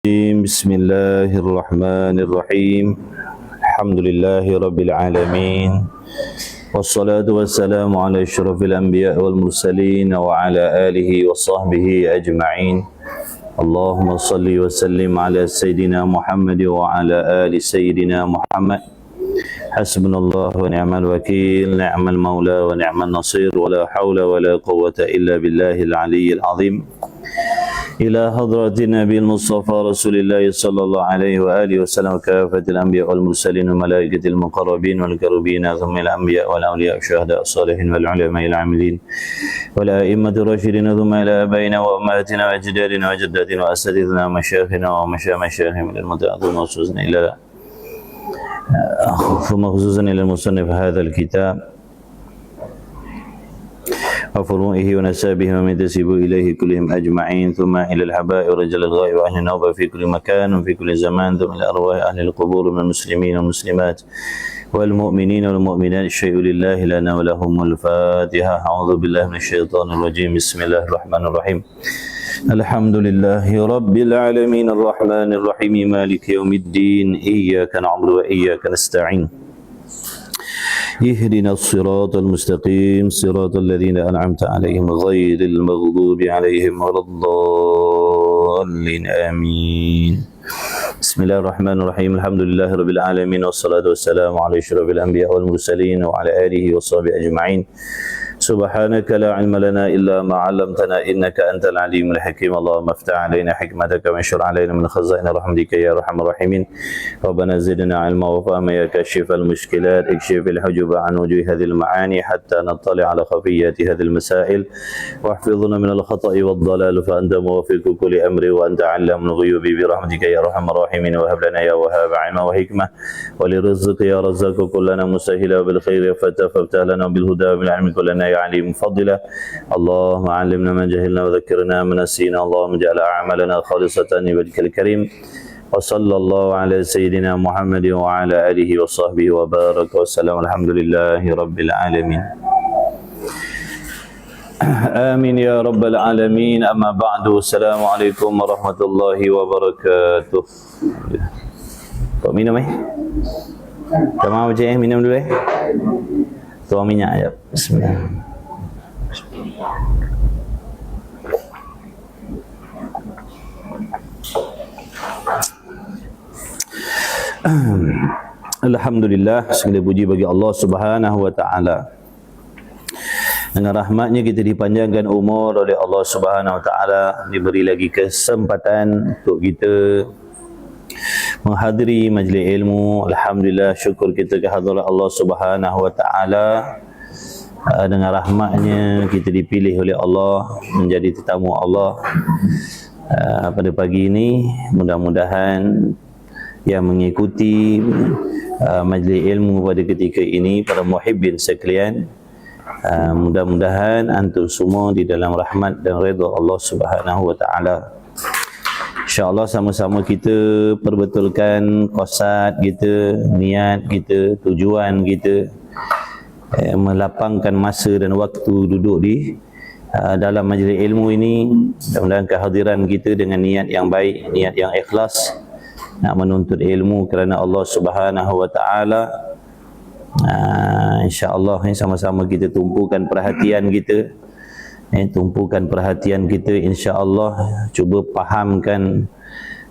بسم الله الرحمن الرحيم الحمد لله رب العالمين والصلاة والسلام على أشرف الأنبياء والمرسلين وعلى آله وصحبه أجمعين اللهم صل وسلم على سيدنا محمد وعلى آل سيدنا محمد حسبنا الله ونعم الوكيل نعم المولى ونعم النصير ولا حول ولا قوة إلا بالله العلي العظيم إلى حضرة النبي المصطفى رسول الله صلى الله عليه وآله وسلم كافة الأنبياء والمرسلين والملائكة المقربين والكروبين ثم الأنبياء والأولياء والشهداء الصالحين والعلماء العاملين والأئمة الراشدين ثم إلى آبائنا وأمهاتنا وأجدادنا وجداتنا وأساتذتنا ومشايخنا ومشايخهم للمتأذون وخصوصا إلى المصنف هذا الكتاب وفروعه ونسابه ومن تسيب إليه كلهم أجمعين ثم إلى الحبائب ورجال الغائب وأهل النوبة في كل مكان وفي كل زمان ثم إلى أرواح أهل القبور من المسلمين والمسلمات والمؤمنين والمؤمنات الشيء لله لنا ولهم الفاتحة أعوذ بالله من الشيطان الرجيم بسم الله الرحمن الرحيم الحمد لله رب العالمين الرحمن الرحيم مالك يوم الدين إياك نعبد وإياك نستعين اهدنا الصراط المستقيم صراط الذين أنعمت عليهم غير المغضوب عليهم ولا الضالين آمين بسم الله الرحمن الرحيم الحمد لله رب العالمين والصلاة والسلام على أشرف الأنبياء والمرسلين وعلى آله وصحبه أجمعين سبحانك لا علم لنا إلا ما علمتنا إنك أنت العليم الحكيم اللهم افتح علينا حكمتك وانشر علينا من خزائن رحمتك يا أرحم الراحمين ربنا زدنا علما وفهما يا كاشف المشكلات اكشف الحجب عن وجوه هذه المعاني حتى نطلع على خفيات هذه المسائل واحفظنا من الخطأ والضلال فأنت موفق كل أمر وأنت علام الغيوب برحمتك يا أرحم الراحمين وهب لنا يا وهاب علما وحكمة وللرزق يا رزاق كلنا مسهلا بالخير فافتح لنا بالهدى وبالعلم كلنا يا عليم فضلا اللهم علمنا ما جهلنا وذكرنا ما نسينا اللهم اجعل أعمالنا خالصة لوجهك الكريم وصلى الله على سيدنا محمد وعلى آله وصحبه وبارك وسلم الحمد لله رب العالمين آمين يا رب العالمين أما بعد السلام عليكم ورحمة الله وبركاته Kau minum Tak mahu cik minum dulu Tuang minyak sekejap. Bismillah. Alhamdulillah, segala puji bagi Allah Subhanahu wa taala. Dengan rahmatnya kita dipanjangkan umur oleh Allah Subhanahu wa taala, diberi lagi kesempatan untuk kita menghadiri majlis ilmu. Alhamdulillah, syukur kita kehadirat Allah Subhanahu wa taala. Dengan rahmatnya kita dipilih oleh Allah menjadi tetamu Allah pada pagi ini. Mudah-mudahan yang mengikuti majlis ilmu pada ketika ini, para muhibbin sekalian, mudah-mudahan antum semua di dalam rahmat dan redha Allah Subhanahu wa taala. InsyaAllah sama-sama kita perbetulkan qasad kita, niat kita, tujuan kita, melapangkan masa dan waktu duduk di dalam majlis ilmu ini. Mudah-mudahan kehadiran kita dengan niat yang baik, niat yang ikhlas, nak menuntut ilmu kerana Allah Subhanahu wa taala. InsyaAllah sama-sama kita tumpukan perhatian kita, tumpukan perhatian kita, insya-Allah cuba fahamkan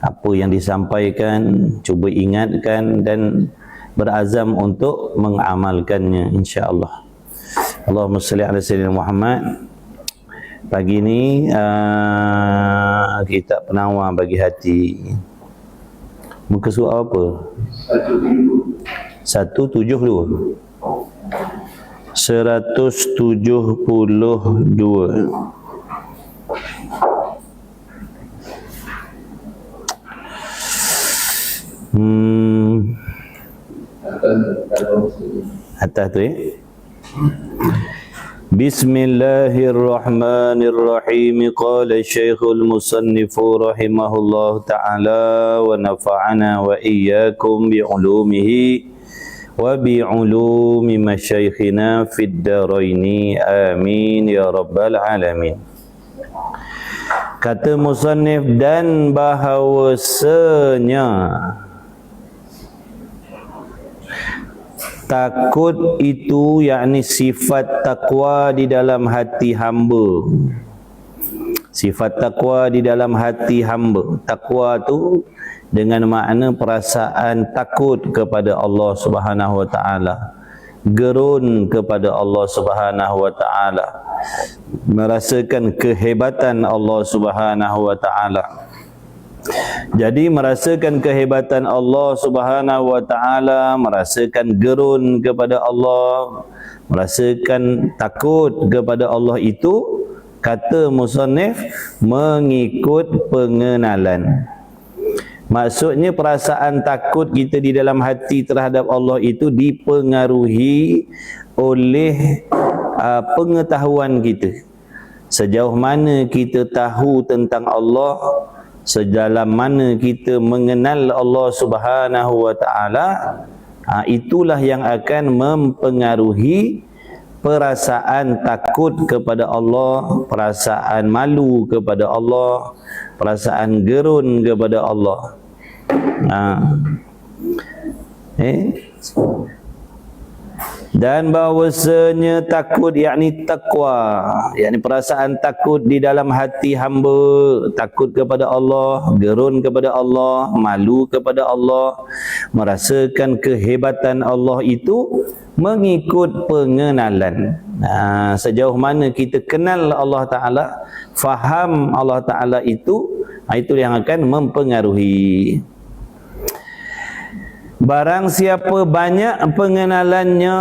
apa yang disampaikan, cuba ingatkan dan berazam untuk mengamalkannya, insya-Allah. Allahumma salli ala sayyidina Muhammad. Pagi ini kitab penawar bagi hati. Muka surat apa? 172. 172. Atas tu Bismillahirrahmanirrahim. Qala Syekhul Musannif rahimahullah ta'ala wa nafa'ana wa iyyakum bi'ulumihi wa bi'ulumi masyaikhina fid daraini amin ya rabbal alamin. Kata musannif, dan bahawasanya takut itu yakni sifat takwa di dalam hati hamba. Sifat takwa di dalam hati hamba. Takwa tu dengan makna perasaan takut kepada Allah Subhanahu wa taala, gerun kepada Allah Subhanahu wa taala, merasakan kehebatan Allah Subhanahu wa taala. Jadi merasakan kehebatan Allah Subhanahu wa taala, merasakan gerun kepada Allah, merasakan takut kepada Allah itu, kata musannif, mengikut pengenalan. Maksudnya perasaan takut kita di dalam hati terhadap Allah itu dipengaruhi oleh pengetahuan kita. Sejauh mana kita tahu tentang Allah, sedalam mana kita mengenal Allah Subhanahu wa taala, itulah yang akan mempengaruhi perasaan takut kepada Allah, perasaan malu kepada Allah, perasaan gerun kepada Allah. Dan bahawasanya takut yakni takwa, yakni perasaan takut di dalam hati hamba, takut kepada Allah, gerun kepada Allah, malu kepada Allah, merasakan kehebatan Allah itu mengikut pengenalan. Sejauh mana kita kenal Allah Ta'ala, faham Allah Ta'ala itu yang akan mempengaruhi. Barang siapa banyak pengenalannya,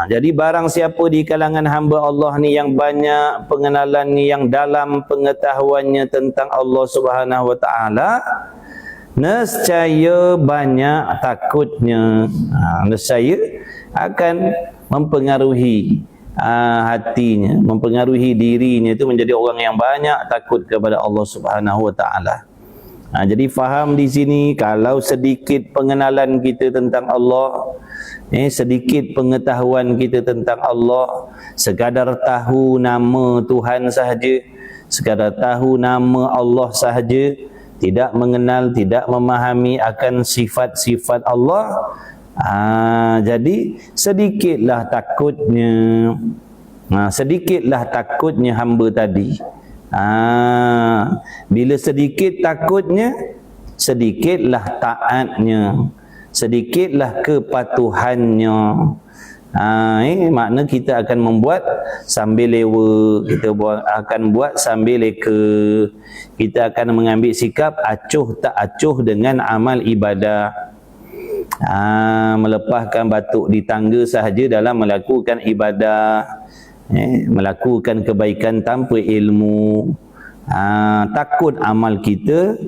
jadi barang siapa di kalangan hamba Allah ni yang banyak pengenalan ni, yang dalam pengetahuannya tentang Allah Subhanahu wa taala, nescaya banyak takutnya. Nescaya akan mempengaruhi hatinya, mempengaruhi dirinya itu menjadi orang yang banyak takut kepada Allah Subhanahu wa taala. Jadi faham di sini, kalau sedikit pengenalan kita tentang Allah, sedikit pengetahuan kita tentang Allah, sekadar tahu nama Tuhan sahaja, sekadar tahu nama Allah sahaja, tidak mengenal, tidak memahami akan sifat-sifat Allah, jadi sedikitlah takutnya, sedikitlah takutnya hamba tadi. Bila sedikit takutnya, sedikitlah taatnya, sedikitlah kepatuhannya. Makna kita akan membuat sambil lewa, kita akan buat sambil leka, kita akan mengambil sikap acuh tak acuh dengan amal ibadah. Melepaskan batuk di tangga sahaja dalam melakukan ibadah, melakukan kebaikan tanpa ilmu. Takut amal kita,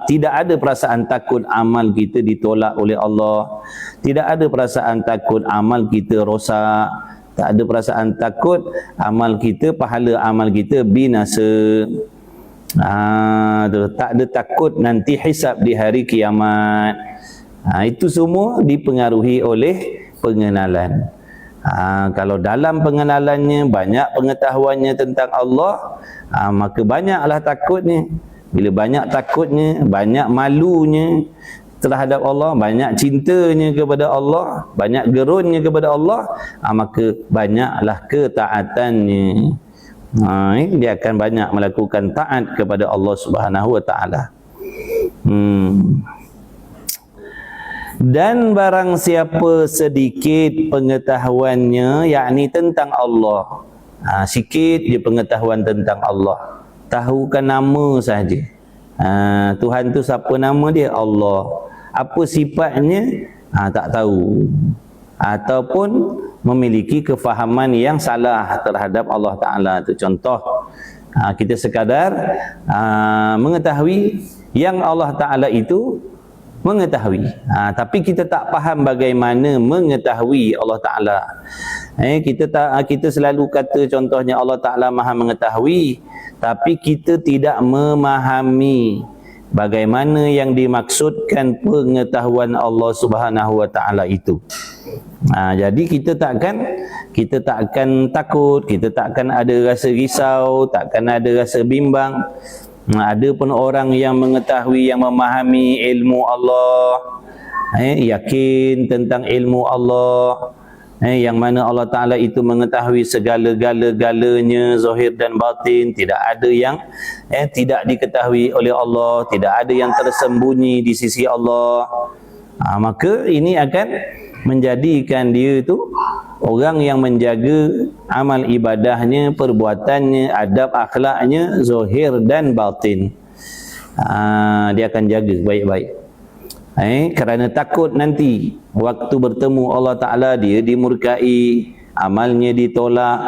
tidak ada perasaan takut amal kita ditolak oleh Allah, tidak ada perasaan takut amal kita rosak, tak ada perasaan takut amal kita, pahala amal kita binasa. Tak ada takut nanti hisab di hari kiamat. Itu semua dipengaruhi oleh pengenalan. Kalau dalam pengenalannya, banyak pengetahuannya tentang Allah, maka banyaklah takutnya. Bila banyak takutnya, banyak malunya terhadap Allah, banyak cintanya kepada Allah, banyak gerunnya kepada Allah, maka banyaklah ketaatannya. Dia akan banyak melakukan taat kepada Allah Subhanahu wa taala. Dan barang siapa sedikit pengetahuannya, yakni tentang Allah, sikit je pengetahuan tentang Allah, tahukan nama sahaja. Tuhan tu siapa nama dia? Allah. Apa sifatnya? Tak tahu. Ataupun memiliki kefahaman yang salah terhadap Allah Ta'ala. Itu contoh. Kita sekadar mengetahui yang Allah Ta'ala itu mengetahui, tapi kita tak faham bagaimana mengetahui Allah Ta'ala. Kita selalu kata contohnya Allah Ta'ala maha mengetahui, tapi kita tidak memahami bagaimana yang dimaksudkan pengetahuan Allah Subhanahu wa Ta'ala itu. Jadi kita takkan kita tak akan takut, kita tak akan ada rasa risau, tak akan ada rasa bimbang. Ada pun orang yang mengetahui, yang memahami ilmu Allah, yakin tentang ilmu Allah, yang mana Allah Ta'ala itu mengetahui segala-galanya, zahir dan batin. Tidak ada yang tidak diketahui oleh Allah, tidak ada yang tersembunyi di sisi Allah. Maka ini akan menjadikan dia itu orang yang menjaga amal ibadahnya, perbuatannya, adab akhlaknya, zahir dan batin. Dia akan jaga baik-baik. Kerana takut nanti waktu bertemu Allah Ta'ala dia dimurkai, amalnya ditolak,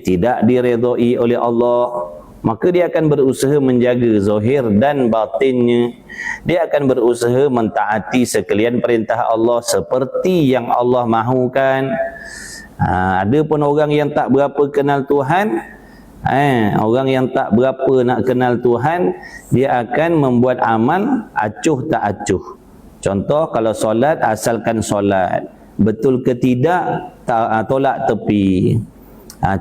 tidak diredai oleh Allah. Maka dia akan berusaha menjaga zahir dan batinnya. Dia akan berusaha mentaati sekalian perintah Allah seperti yang Allah mahukan. Ada pun orang yang tak berapa kenal Tuhan, orang yang tak berapa nak kenal Tuhan, dia akan membuat amal acuh tak acuh. Contoh, kalau solat, asalkan solat. Betul ke tidak, tolak tepi.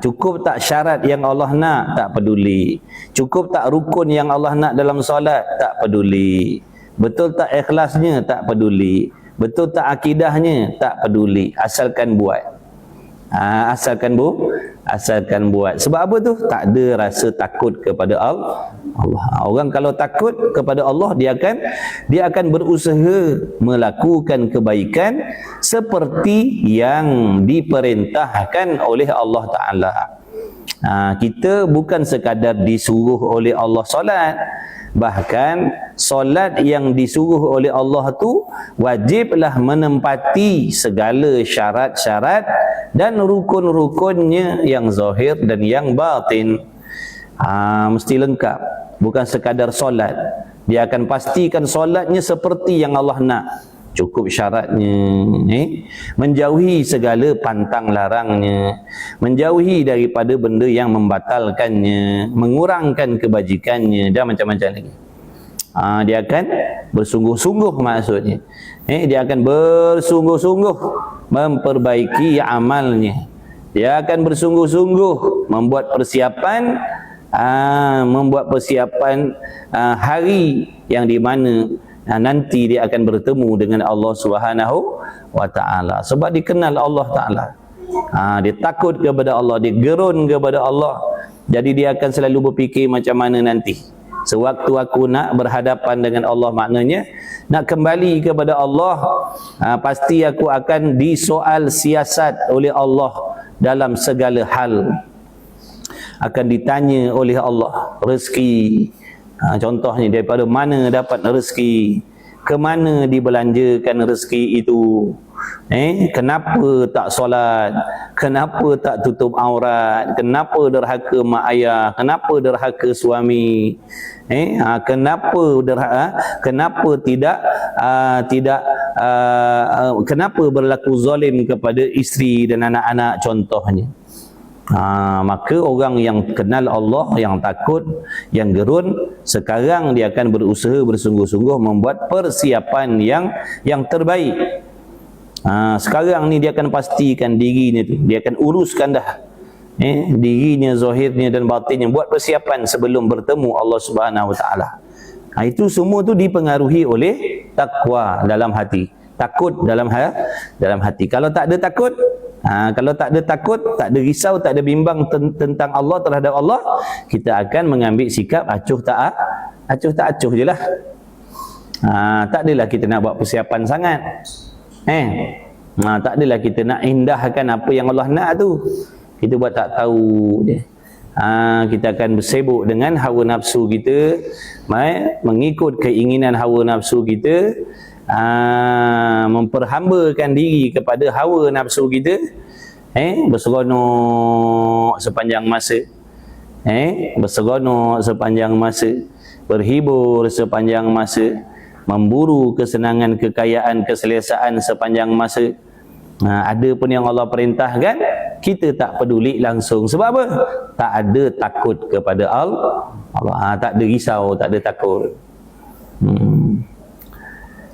Cukup tak syarat yang Allah nak, tak peduli. Cukup tak rukun yang Allah nak dalam solat, tak peduli. Betul tak ikhlasnya, tak peduli. Betul tak akidahnya, tak peduli. Asalkan buat. Asalkan buat. Sebab apa tu? Tak ada rasa takut kepada Allah. Orang kalau takut kepada Allah, dia akan berusaha melakukan kebaikan seperti yang diperintahkan oleh Allah Ta'ala. Kita bukan sekadar disuruh oleh Allah solat, bahkan solat yang disuruh oleh Allah tu wajiblah menempati segala syarat-syarat dan rukun-rukunnya yang zahir dan yang batin. Mesti lengkap, bukan sekadar solat. Dia akan pastikan solatnya seperti yang Allah nak. Cukup syaratnya, menjauhi segala pantang larangnya, menjauhi daripada benda yang membatalkannya, mengurangkan kebajikannya dan macam-macam lagi. Dia akan bersungguh-sungguh, maksudnya dia akan bersungguh-sungguh memperbaiki amalnya. Dia akan bersungguh-sungguh membuat persiapan, hari yang di mana nanti dia akan bertemu dengan Allah Subhanahu wa Ta'ala. Sebab dikenal Allah Ta'ala, dia takut kepada Allah, dia gerun kepada Allah. Jadi dia akan selalu berfikir macam mana nanti sewaktu aku nak berhadapan dengan Allah, maknanya nak kembali kepada Allah, pasti aku akan disoal siasat oleh Allah dalam segala hal. Akan ditanya oleh Allah rezeki. Contohnya, daripada mana dapat rezeki, ke mana dibelanjakan rezeki itu, kenapa tak solat, kenapa tak tutup aurat, kenapa derhaka mak ayah, kenapa derhaka suami, kenapa kenapa berlaku zalim kepada isteri dan anak-anak, contohnya. Maka orang yang kenal Allah, yang takut, yang gerun, sekarang dia akan berusaha bersungguh-sungguh membuat persiapan yang terbaik. Sekarang ni dia akan pastikan dirinya tu, dia akan uruskan dah dirinya, zahirnya dan batinnya, buat persiapan sebelum bertemu Allah Subhanahu Wa Ta'ala. Itu semua tu dipengaruhi oleh takwa dalam hati, takut dalam hati. Kalau tak ada takut, kalau tak ada takut, tak ada risau, tak ada bimbang tentang Allah, terhadap Allah, kita akan mengambil sikap acuh tak acuh je lah. Tak adalah kita nak buat persiapan sangat. Tak adalah kita nak indahkan apa yang Allah nak tu. Kita buat tak tahu je. Kita akan bersibuk dengan hawa nafsu kita, mengikut keinginan hawa nafsu kita, memperhambakan diri kepada hawa nafsu kita, berseronok sepanjang masa, berseronok sepanjang masa, berhibur sepanjang masa, memburu kesenangan, kekayaan, keselesaan sepanjang masa. Ada pun yang Allah perintahkan, kita tak peduli langsung. Sebab apa? Tak ada takut kepada Allah. Tak ada risau, tak ada takut.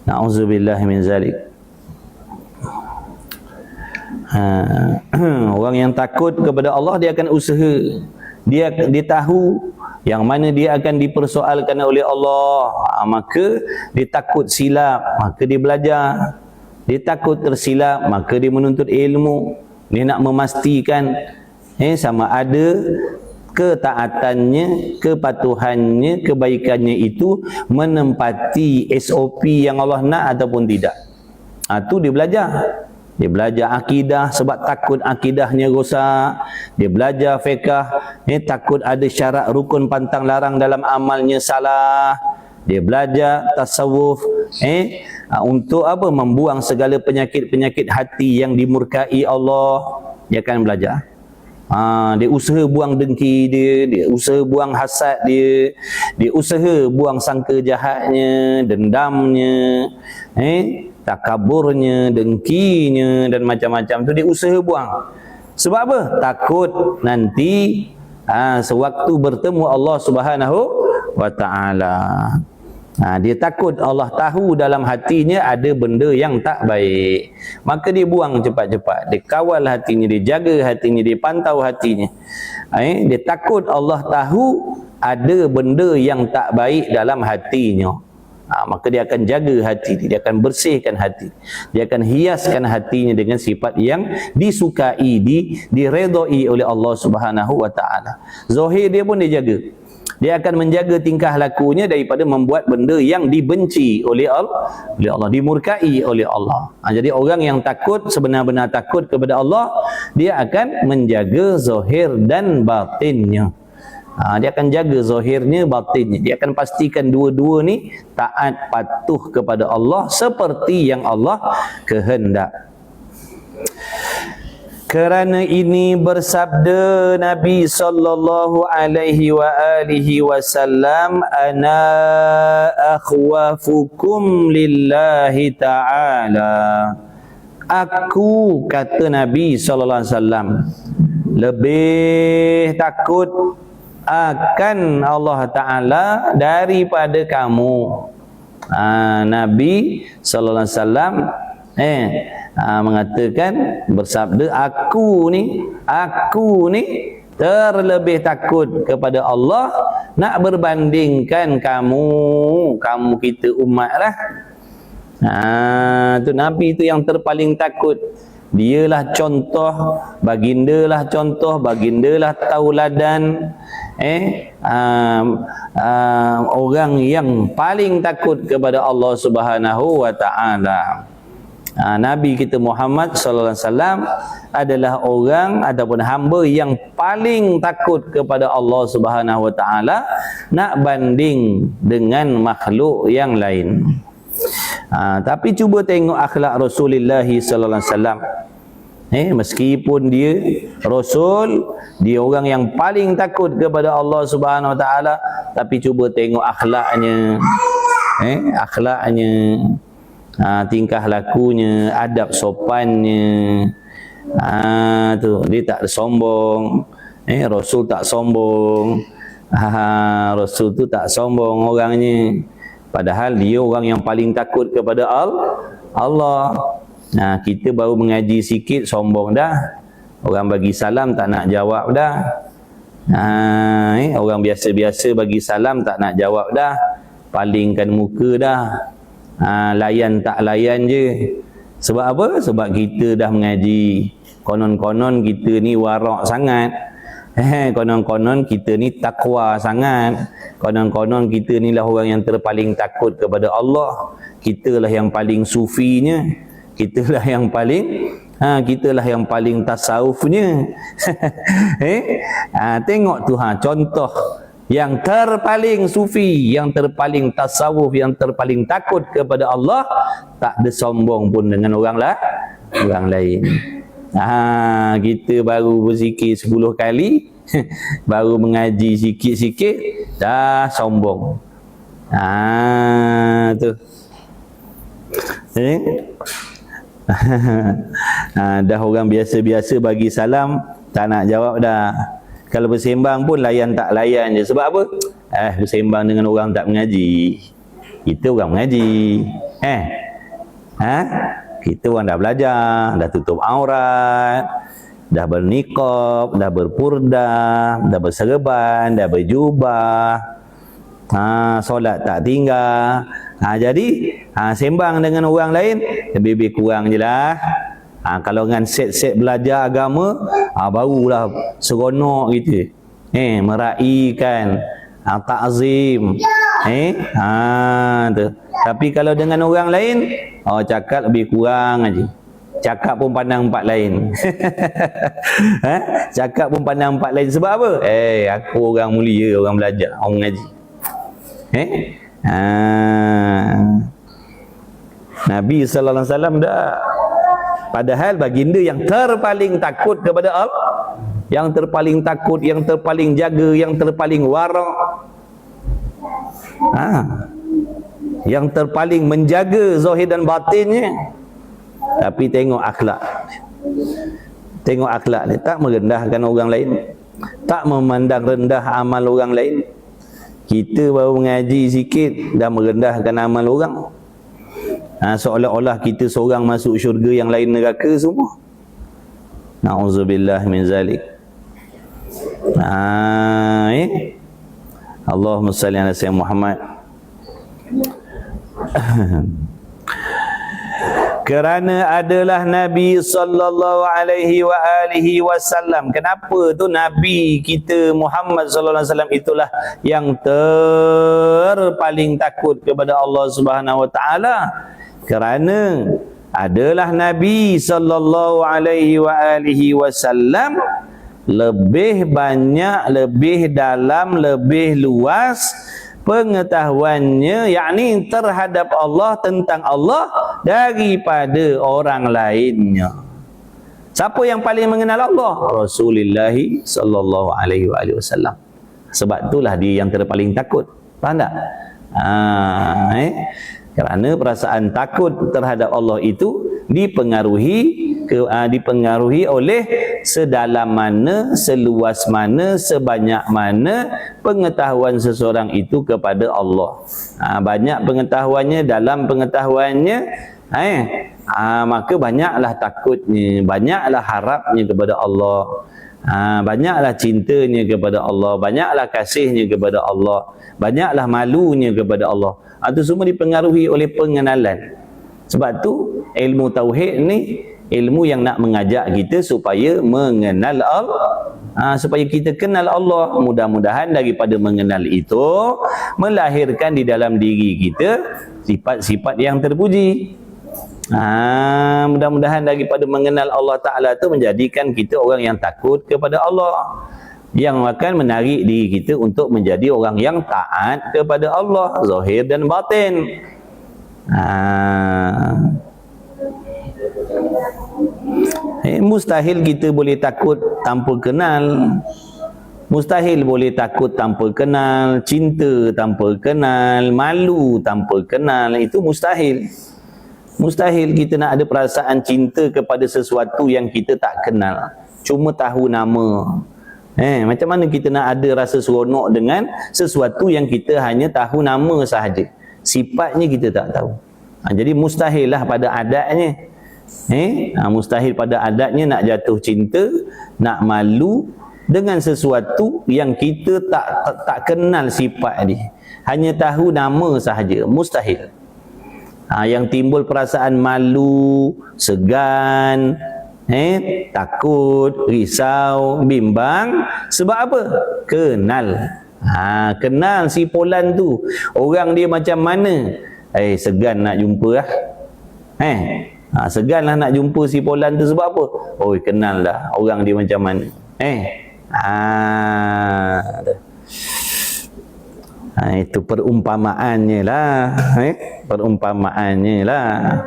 Na'udzubillah min zalik. Orang yang takut kepada Allah, dia akan usaha. Dia tahu yang mana dia akan dipersoalkan oleh Allah. Maka dia takut silap, maka dia belajar. Dia takut tersilap, maka dia menuntut ilmu. Dia nak memastikan sama ada ketaatannya, kepatuhannya, kebaikannya itu menempati SOP yang Allah nak ataupun tidak. Tu dia belajar. Dia belajar akidah sebab takut akidahnya rosak. Dia belajar fiqh, takut ada syarat rukun pantang larang dalam amalnya salah. Dia belajar tasawuf, untuk apa? Membuang segala penyakit-penyakit hati yang dimurkai Allah. Dia akan belajar. Dia usaha buang dengki dia usaha buang hasad dia usaha buang sangka jahatnya, dendamnya, takaburnya, dengkinya dan macam-macam tu dia usaha buang. Sebab apa? Takut nanti sewaktu bertemu Allah Subhanahu wa taala. Dia takut Allah tahu dalam hatinya ada benda yang tak baik. Maka dia buang cepat-cepat. Dia kawal hatinya, dia jaga hatinya, dia pantau hatinya. Dia takut Allah tahu ada benda yang tak baik dalam hatinya. Maka dia akan jaga hati dia akan bersihkan hati, dia akan hiaskan hatinya dengan sifat yang disukai, diredai oleh Allah Subhanahu wa taala. Zahir dia pun dia jaga. Dia akan menjaga tingkah lakunya daripada membuat benda yang dibenci oleh Allah, dimurkai oleh Allah. Jadi orang yang takut, sebenar-benar takut kepada Allah, dia akan menjaga zahir dan batinnya. Dia akan jaga zahirnya, batinnya. Dia akan pastikan dua-dua ni taat patuh kepada Allah seperti yang Allah kehendak. Kerana ini bersabda Nabi sallallahu alaihi wa alihi wasallam, ana akhwafukum lillahi ta'ala. Aku, kata Nabi sallallahu alaihi wasallam, lebih takut akan Allah Ta'ala daripada kamu. Nabi sallallahu alaihi wasallam mengatakan, bersabda, aku ni terlebih takut kepada Allah nak berbandingkan kamu kita umat lah. Tu Nabi tu yang terpaling takut. Dialah contoh, bagindalah contoh, bagindalah tauladan, orang yang paling takut kepada Allah Subhanahu wa taala. Nabi kita Muhammad sallallahu alaihi wasallam adalah orang ataupun hamba yang paling takut kepada Allah Subhanahu wa taala nak banding dengan makhluk yang lain. Tapi cuba tengok akhlak Rasulullah sallallahu alaihi wasallam. Meskipun dia Rasul, dia orang yang paling takut kepada Allah Subhanahu wa taala, tapi cuba tengok akhlaknya. Akhlaknya, tingkah lakunya, adab sopannya. Tu dia tak sombong. Rasul tak sombong. Rasul tu tak sombong orangnya. Padahal dia orang yang paling takut kepada Allah. Kita baru mengaji sikit sombong dah. Orang bagi salam tak nak jawab dah. Orang biasa-biasa bagi salam tak nak jawab dah. Palingkan muka dah. Layan tak layan je. Sebab apa? Sebab kita dah mengaji. Konon-konon kita ni warak sangat. Konon-konon kita ni takwa sangat. Konon-konon kita ni lah orang yang terpaling takut kepada Allah. Kitalah yang paling sufinya. Kitalah yang paling kitalah yang paling tasawufnya. Tengok tu contoh yang terpaling sufi, yang terpaling tasawuf, yang terpaling takut kepada Allah, tak ada sombong pun dengan orang lain. Kita baru berzikir 10 kali, baru mengaji sikit-sikit, dah sombong. Tu. Dah orang biasa-biasa bagi salam, tak nak jawab dah. Kalau bersembang pun layan tak layan je. Sebab apa? Bersembang dengan orang tak mengaji. Kita orang mengaji. Kita orang dah belajar, dah tutup aurat, dah berniqab, dah berpurda, dah berserban, dah berjubah, solat tak tinggal. Jadi sembang dengan orang lain lebih kurang je lah. Kalau dengan set-set belajar agama, barulah seronok gitu. Meraikan, ta'zim. Tu. Tapi kalau dengan orang lain, cakap lebih kurang aja. Cakap pun pandang empat lain. Cakap pun pandang empat lain. Sebab apa? Aku orang mulia, orang belajar, orang mengaji. Nabi sallallahu alaihi wasallam dah. Padahal baginda yang terpaling takut kepada Allah, yang terpaling takut, yang terpaling jaga, yang terpaling wara', yang terpaling menjaga zahir dan batinnya. Tapi tengok akhlak, tengok akhlak ni, tak merendahkan orang lain, tak memandang rendah amal orang lain. Kita baru mengaji sikit dah merendahkan amal orang. Seolah-olah kita seorang masuk syurga, yang lain neraka semua. Na'udzubillah min zalik. Allahumma salli ala sayyidina Muhammad. Kerana adalah Nabi sallallahu alaihi wa alihi wasallam. Kenapa tu Nabi kita Muhammad sallallahu alaihi wasallam itulah yang terpaling takut kepada Allah Subhanahu wa taala? Kerana adalah Nabi sallallahu alaihi wa alihi wasallam lebih banyak, lebih dalam, lebih luas pengetahuannya, yakni terhadap Allah, tentang Allah, daripada orang lainnya. Siapa yang paling mengenal Allah? Rasulullah sallallahu alaihi wasallam. Sebab itulah dia yang terpaling takut. Faham tak? Kerana perasaan takut terhadap Allah itu dipengaruhi oleh sedalam mana, seluas mana, sebanyak mana pengetahuan seseorang itu kepada Allah. Banyak pengetahuannya, dalam pengetahuannya, maka banyaklah takutnya, banyaklah harapnya kepada Allah, banyaklah cintanya kepada Allah, banyaklah kasihnya kepada Allah, banyaklah malunya kepada Allah. Itu semua dipengaruhi oleh pengenalan. Sebab tu ilmu tauhid ni ilmu yang nak mengajak kita supaya mengenal Allah, supaya kita kenal Allah. Mudah-mudahan daripada mengenal itu melahirkan di dalam diri kita sifat-sifat yang terpuji. Mudah-mudahan daripada mengenal Allah Ta'ala itu menjadikan kita orang yang takut kepada Allah, yang akan menarik diri kita untuk menjadi orang yang taat kepada Allah, zahir dan batin. Mustahil kita boleh takut tanpa kenal. Mustahil boleh takut tanpa kenal, cinta tanpa kenal, malu tanpa kenal. Itu mustahil. Mustahil kita nak ada perasaan cinta kepada sesuatu yang kita tak kenal, cuma tahu nama. Macam mana kita nak ada rasa seronok dengan sesuatu yang kita hanya tahu nama sahaja, sifatnya kita tak tahu. Jadi mustahil lah pada adatnya. Mustahil pada adatnya nak jatuh cinta, nak malu dengan sesuatu yang kita tak kenal sifat dia, hanya tahu nama sahaja. Mustahil. Yang timbul perasaan malu, segan, takut, risau, bimbang, sebab apa? Kenal. Kenal si Polan tu, orang dia macam mana. Segan nak jumpa lah. Segan lah nak jumpa si Polan tu, sebab apa? Kenal dah orang dia macam mana. Itu perumpamaannya lah. Perumpamaannya lah.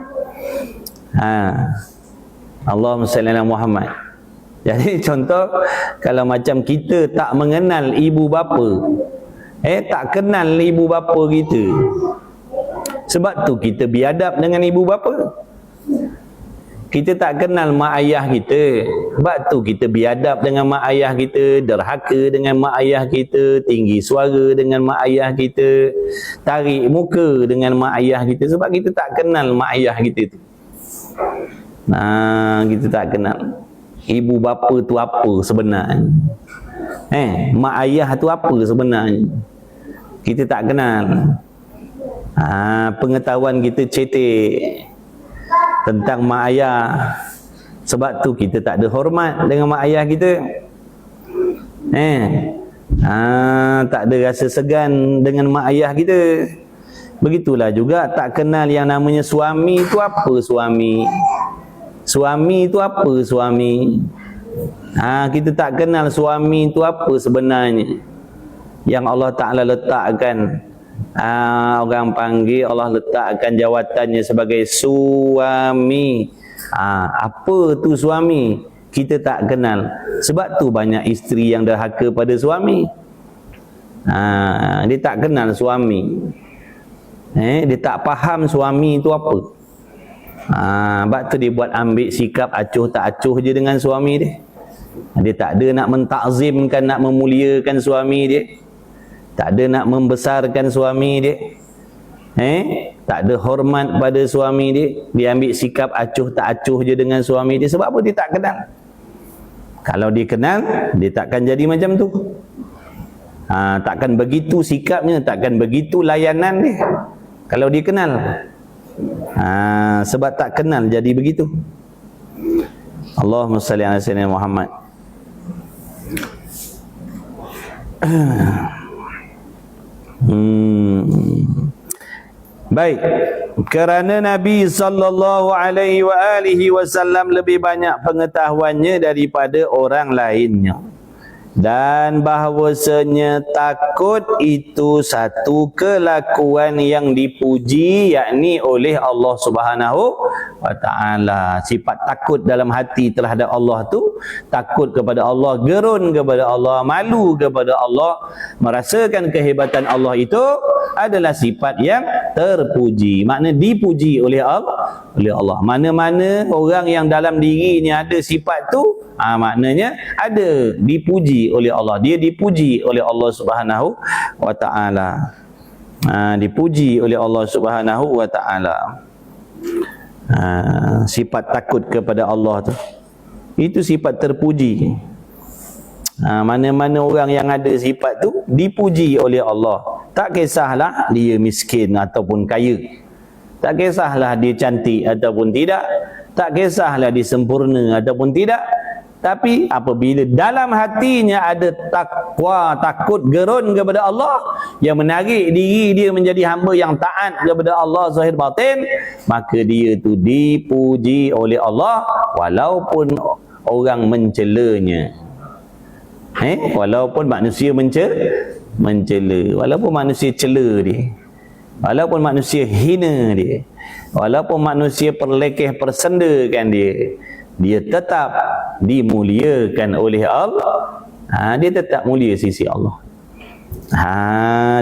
Allahumma salli ala Muhammad. Jadi contoh, kalau macam kita tak mengenal ibu bapa, tak kenal ibu bapa kita, sebab tu kita biadab dengan ibu bapa. Kita tak kenal mak ayah kita, sebab tu kita biadab dengan mak ayah kita, derhaka dengan mak ayah kita, tinggi suara dengan mak ayah kita, tarik muka dengan mak ayah kita, sebab kita tak kenal mak ayah kita tu. Kita tak kenal ibu bapa tu apa sebenarnya. Mak ayah tu apa sebenarnya. Kita tak kenal. Pengetahuan kita cetek tentang mak ayah. Sebab tu kita tak ada hormat dengan mak ayah kita. Tak ada rasa segan dengan mak ayah kita. Begitulah juga tak kenal yang namanya suami tu apa suami. Suami tu apa suami. Kita tak kenal suami tu apa sebenarnya. Yang Allah Ta'ala letakkan, orang panggil, Allah letakkan jawatannya sebagai suami. Apa tu suami? Kita tak kenal. Sebab tu banyak isteri yang derhaka pada suami. Dia tak kenal suami. Dia tak faham suami tu apa. Sebab tu dia buat ambil sikap acuh tak acuh je dengan suami dia. Dia tak ada nak mentakzimkan, nak memuliakan suami dia. Tak ada nak membesarkan suami dia. Tak ada hormat pada suami dia. Dia ambil sikap acuh tak acuh je dengan suami dia. Sebab apa? Dia tak kenal. Kalau dia kenal, dia takkan jadi macam tu. Takkan begitu sikapnya, takkan begitu layanan dia. Kalau dia kenal. Sebab tak kenal jadi begitu. Allahumma salli ala sayyidina Muhammad. Baik, kerana Nabi sallallahu alaihi wasallam lebih banyak pengetahuannya daripada orang lainnya, dan bahawasanya takut itu satu kelakuan yang dipuji, yakni oleh Allah Subhanahu wa Ta'ala. Sifat takut dalam hati terhadap Allah tu, takut kepada Allah, gerun kepada Allah, malu kepada Allah, merasakan kehebatan Allah, itu adalah sifat yang terpuji. Makna dipuji oleh Allah. Mana-mana orang yang dalam dirinya ada sifat tu, maknanya ada dipuji oleh Allah. Dia dipuji oleh Allah Subhanahu wa Ta'ala. Dipuji oleh Allah Subhanahu wa Ta'ala. Sifat takut kepada Allah tu, itu sifat terpuji. Mana-mana orang yang ada sifat tu dipuji oleh Allah. Tak kisahlah dia miskin ataupun kaya, tak kisahlah dia cantik ataupun tidak, tak kisahlah dia sempurna ataupun tidak, tapi apabila dalam hatinya ada takwa, takut, gerun kepada Allah, yang menarik diri dia menjadi hamba yang taat kepada Allah zahir batin, maka dia tu dipuji oleh Allah walaupun orang mencelanya. Walaupun manusia mencela, walaupun manusia cela dia, walaupun manusia hina dia, walaupun manusia perlekeh persendakan dia, dia tetap dimuliakan oleh Allah. Dia tetap mulia sisi Allah.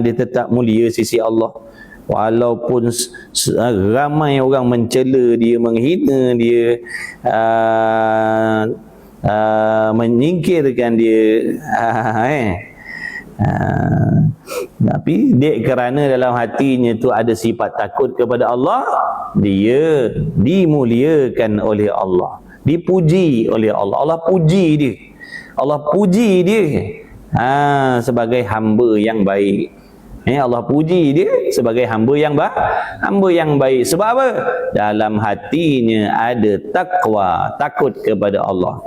Dia tetap mulia sisi Allah. Walaupun ramai orang mencela dia, menghina dia, menyingkirkan dia, tapi dek kerana dalam hatinya tu ada sifat takut kepada Allah, dia dimuliakan oleh Allah, dipuji oleh Allah. Allah puji dia. Allah puji dia sebagai hamba yang baik. Allah puji dia sebagai hamba yang baik. Sebab apa? Dalam hatinya ada takwa, takut kepada Allah.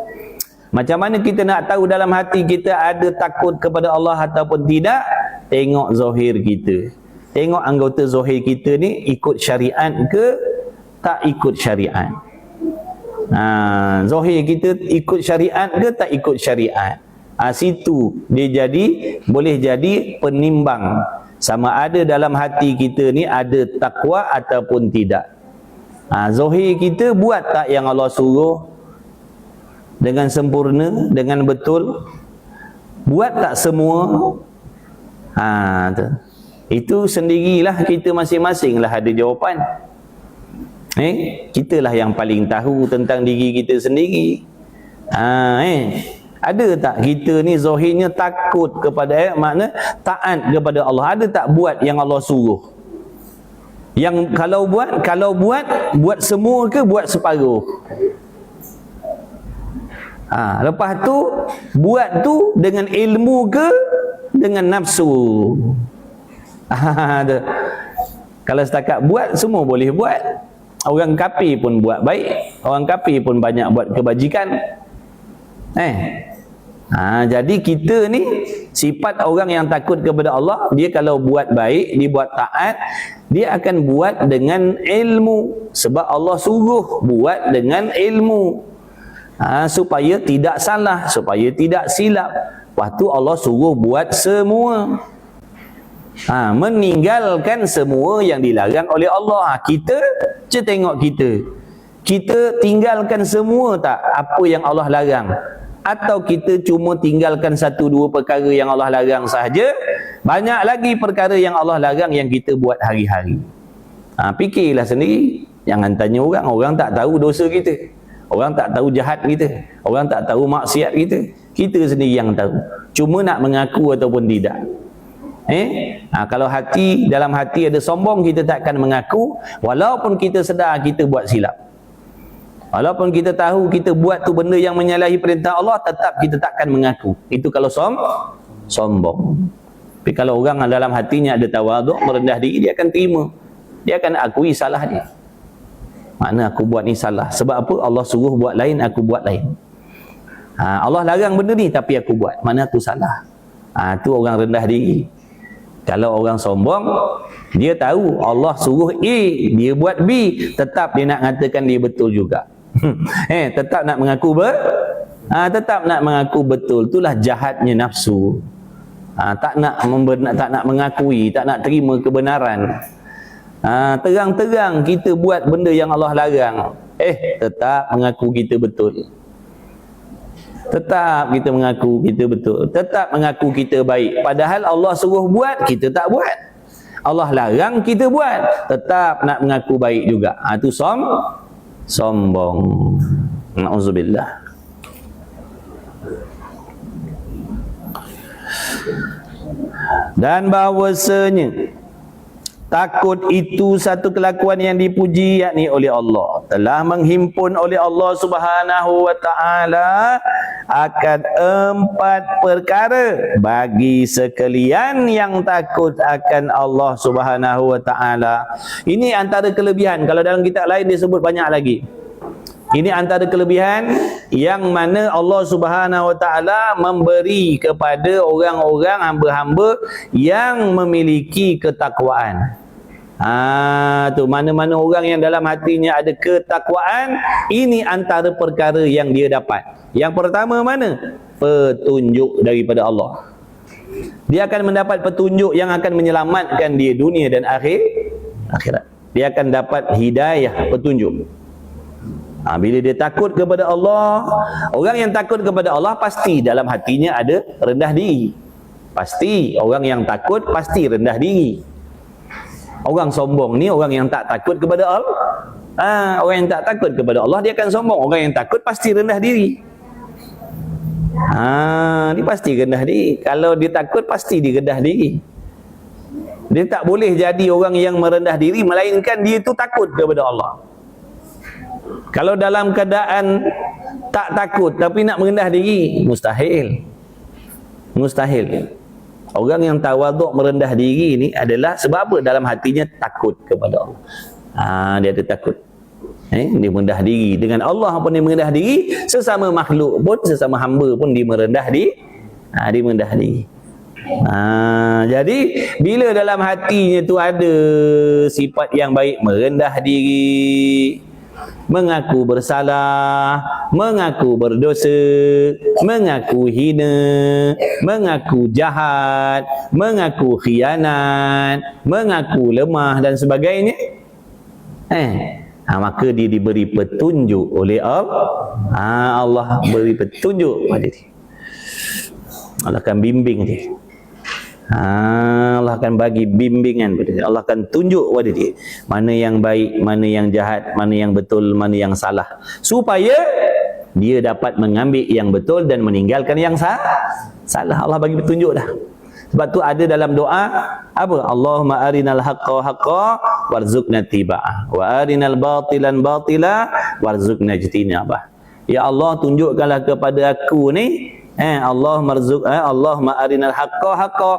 Macam mana kita nak tahu dalam hati kita ada takut kepada Allah ataupun tidak? Tengok zahir kita. Tengok anggota zahir kita ni ikut syariat ke tak ikut syariat. Zahir kita ikut syariat ke tak ikut syariat. Situ dia boleh jadi penimbang sama ada dalam hati kita ni ada takwa ataupun tidak. Zahir kita buat tak yang Allah suruh dengan sempurna, dengan betul? Buat tak semua? Itu sendirilah kita masing-masing lah ada jawapan. Kitalah yang paling tahu tentang diri kita sendiri. Ada tak kita ni zahirnya takut kepada makna taat kepada Allah? Ada tak buat yang Allah suruh? Yang kalau buat semua ke buat separuh? Lepas tu buat tu dengan ilmu ke dengan nafsu? Kalau setakat buat, semua boleh buat. Orang kafir pun buat baik, orang kafir pun banyak buat kebajikan. Jadi kita ni sifat orang yang takut kepada Allah, dia kalau buat baik, dia buat taat, dia akan buat dengan ilmu. Sebab Allah suruh buat dengan ilmu, supaya tidak salah, supaya tidak silap. Lepas tu Allah suruh buat semua, meninggalkan semua yang dilarang oleh Allah. Kita je tengok kita tinggalkan semua tak apa yang Allah larang, atau kita cuma tinggalkan 1-2 perkara yang Allah larang sahaja? Banyak lagi perkara yang Allah larang yang kita buat hari-hari. Fikirlah sendiri, jangan tanya orang. Orang tak tahu dosa kita, orang tak tahu jahat kita, orang tak tahu maksiat kita. Kita sendiri yang tahu, cuma nak mengaku ataupun tidak. Kalau dalam hati ada sombong, kita takkan mengaku. Walaupun kita sedar kita buat silap, walaupun kita tahu kita buat tu benda yang menyalahi perintah Allah, tetap kita takkan mengaku. Itu kalau sombong. Tapi kalau orang dalam hatinya ada tawaduk, merendah diri, dia akan terima, dia akan akui salah dia. Mana aku buat ni salah. Sebab apa? Allah suruh buat lain, aku buat lain. Allah larang benda ni tapi aku buat, mana aku salah. Tu orang rendah diri. Kalau orang sombong, dia tahu Allah suruh A, dia buat B, tetap dia nak katakan dia betul juga. Tetap nak mengaku tetap nak mengaku betul. Itulah jahatnya nafsu. Tak nak mengakui, tak nak terima kebenaran. Terang-terang kita buat benda yang Allah larang, tetap mengaku kita betul. Tetap kita mengaku kita betul, tetap mengaku kita baik. Padahal Allah suruh buat, kita tak buat. Allah larang, kita buat, tetap nak mengaku baik juga. Itu sombong. Na'udzubillah. Dan bahawasanya takut itu satu kelakuan yang dipuji, yakni oleh Allah, telah menghimpun oleh Allah Subhanahu wa ta'ala akan 4 perkara bagi sekalian yang takut akan Allah Subhanahu wa ta'ala. Ini antara kelebihan. Kalau dalam kitab lain dia sebut banyak lagi. Ini antara kelebihan yang mana Allah Subhanahu wa ta'ala memberi kepada orang-orang hamba-hamba yang memiliki ketakwaan. Tu mana-mana orang yang dalam hatinya ada ketakwaan, ini antara perkara yang dia dapat. Yang pertama mana? Petunjuk daripada Allah. Dia akan mendapat petunjuk yang akan menyelamatkan dia dunia dan akhirat. Dia akan dapat hidayah, petunjuk. Bila dia takut kepada Allah, orang yang takut kepada Allah pasti dalam hatinya ada rendah diri. Pasti orang yang takut pasti rendah diri. Orang sombong ni orang yang tak takut kepada Allah. Orang yang tak takut kepada Allah dia akan sombong. Orang yang takut pasti rendah diri. Dia pasti rendah diri. Kalau dia takut pasti dia rendah diri. Dia tak boleh jadi orang yang merendah diri melainkan dia tu takut kepada Allah. Kalau dalam keadaan tak takut tapi nak merendah diri, mustahil. Mustahil. Orang yang tawaduk merendah diri ni adalah sebab apa? Dalam hatinya takut kepada Allah. Dia ada takut. Dia merendah diri. Dengan Allah pun dia merendah diri, sesama makhluk pun, sesama hamba pun dia merendah diri. Dia merendah diri. Jadi bila dalam hatinya tu ada sifat yang baik, merendah diri, mengaku bersalah, mengaku berdosa, mengaku hina, mengaku jahat, mengaku khianat, mengaku lemah dan sebagainya, maka dia diberi petunjuk oleh Allah. Allah beri petunjuk pada dia. Allah akan bimbing dia. Allah akan bagi bimbingan pada dia. Allah akan tunjuk pada dia mana yang baik, mana yang jahat, mana yang betul, mana yang salah, supaya dia dapat mengambil yang betul dan meninggalkan yang salah. Allah bagi petunjuk dah. Sebab tu ada dalam doa apa? Allahumma arinal haqqa haqqa warzuqna tiba'ah wa arinal batilan batila warzuqna ijtinabah. Ya Allah, tunjukkanlah kepada aku ni Allah arinal haqqa haqqa,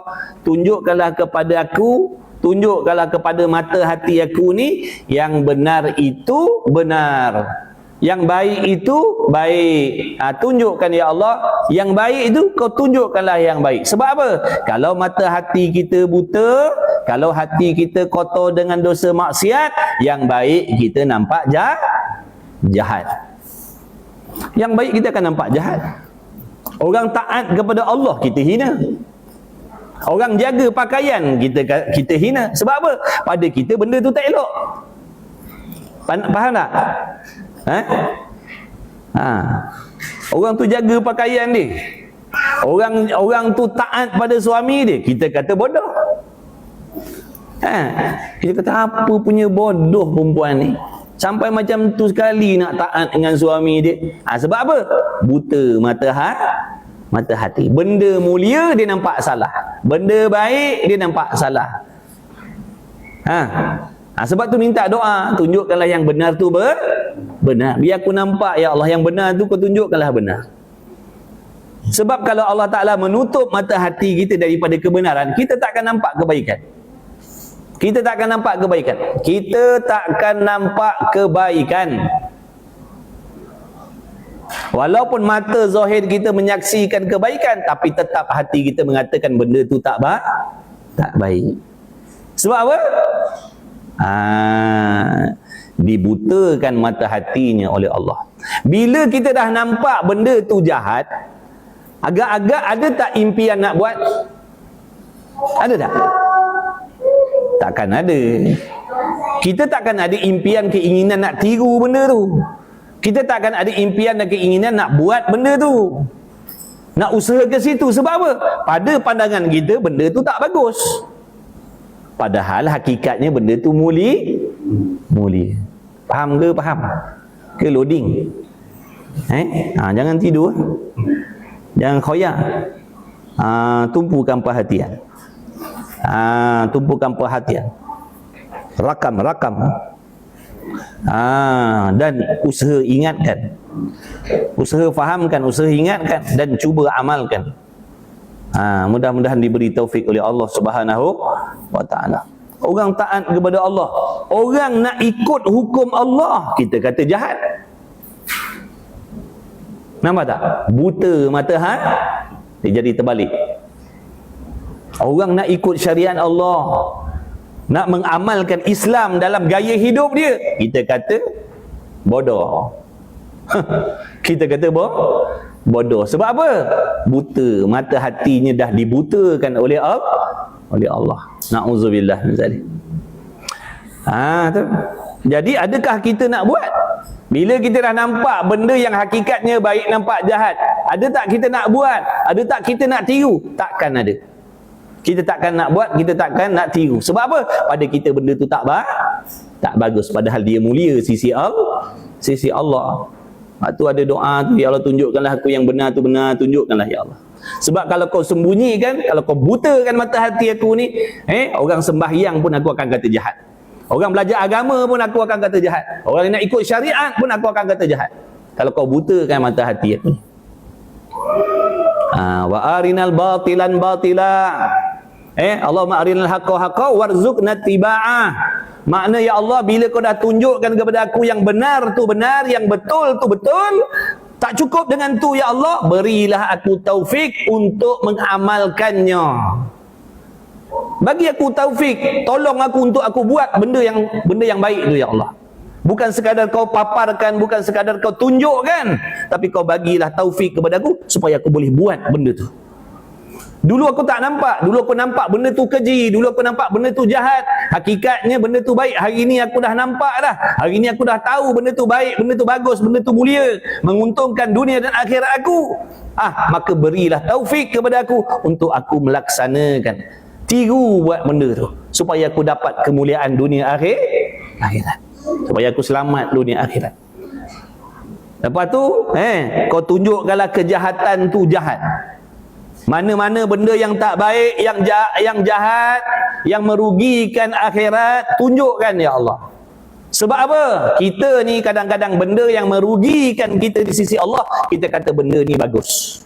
tunjukkanlah kepada aku, tunjukkanlah kepada mata hati aku ni yang benar itu benar, yang baik itu baik. Tunjukkan ya Allah yang baik itu, kau tunjukkanlah yang baik. Sebab apa? Kalau mata hati kita buta, kalau hati kita kotor dengan dosa maksiat, yang baik kita nampak jahat. Yang baik kita akan nampak jahat. Orang taat kepada Allah kita hina. Orang jaga pakaian kita hina. Sebab apa? Pada kita benda tu tak elok. Faham tak? Orang tu jaga pakaian dia, orang tu taat pada suami dia, kita kata bodoh. Kita kata apa punya bodoh perempuan ni, sampai macam tu sekali nak taat dengan suami dia. Sebab apa? Buta mata hati. Benda mulia dia nampak salah, benda baik dia nampak salah. Sebab tu minta doa, tunjukkanlah yang benar tu benar. Biar aku nampak ya Allah yang benar tu, kau tunjukkanlah benar. Sebab kalau Allah Ta'ala menutup mata hati kita daripada kebenaran, kita tak akan nampak kebaikan. Kita tak akan nampak kebaikan. Kita tak akan nampak kebaikan. Walaupun mata zahir kita menyaksikan kebaikan, tapi tetap hati kita mengatakan benda tu tak baik. Sebab apa? Dibutakan mata hatinya oleh Allah. Bila kita dah nampak benda tu jahat, agak-agak ada tak impian nak buat? Ada tak? Takkan ada. Kita takkan ada impian keinginan nak tiru benda tu. Kita takkan ada impian dan keinginan nak buat benda tu, nak usaha ke situ. Sebab apa? Pada pandangan kita benda tu tak bagus, padahal hakikatnya benda tu mulia. Faham ke? Faham ke loading? Jangan tidur, jangan khoyak. Tumpukan perhatian. Tumpukan perhatian. Rakam. Dan usaha ingatkan, usaha fahamkan, usaha ingatkan, dan cuba amalkan. Mudah-mudahan diberi taufik oleh Allah Subhanahu wa ta'ala. Orang taat kepada Allah, orang nak ikut hukum Allah, kita kata jahat. Nampak tak? Buta mata dia jadi terbalik. Orang nak ikut syariat Allah, nak mengamalkan Islam dalam gaya hidup dia, kita kata bodoh. Kita kata bodoh. Sebab apa? Buta. Mata hatinya dah dibutakan oleh Allah. Na'udzubillah min zalik. Jadi adakah kita nak buat? Bila kita dah nampak benda yang hakikatnya baik nampak jahat, ada tak kita nak buat? Ada tak kita nak tiru? Takkan ada. Kita takkan nak buat, kita takkan nak tiru. Sebab apa? Pada kita benda tu tak bagus, padahal dia mulia sisi Allah. Tu ada doa tu, ya Allah tunjukkanlah aku yang benar tu benar, tunjukkanlah ya Allah. Sebab kalau kau sembunyikan, kalau kau butakan mata hati aku ni, orang sembahyang pun aku akan kata jahat. Orang belajar agama pun aku akan kata jahat. Orang nak ikut syariat pun aku akan kata jahat. Kalau kau butakan mata hati aku. Wa arinal batilan batila. Allahumma arinal haqqa haqqa warzuqna tiba'ah. Makna ya Allah, bila kau dah tunjukkan kepada aku yang benar tu benar, yang betul tu betul, tak cukup dengan tu ya Allah, berilah aku taufik untuk mengamalkannya. Bagi aku taufik, tolong aku untuk aku buat benda yang baik tu ya Allah. Bukan sekadar kau paparkan, bukan sekadar kau tunjukkan, tapi kau bagilah taufik kepada aku supaya aku boleh buat benda tu. Dulu aku tak nampak, dulu aku nampak benda tu keji, dulu aku nampak benda tu jahat, hakikatnya benda tu baik. Hari ini aku dah nampak dah, hari ini aku dah tahu benda tu baik, benda tu bagus, benda tu mulia, menguntungkan dunia dan akhirat aku. Maka berilah taufik kepada aku untuk aku melaksanakan, tiru buat benda tu, supaya aku dapat kemuliaan dunia akhirat, supaya aku selamat dunia akhirat. Lepas tu kau tunjukkanlah kejahatan tu jahat. Mana-mana benda yang tak baik, yang jahat, yang merugikan akhirat, tunjukkan ya Allah. Sebab apa? Kita ni kadang-kadang benda yang merugikan kita di sisi Allah, kita kata benda ni bagus.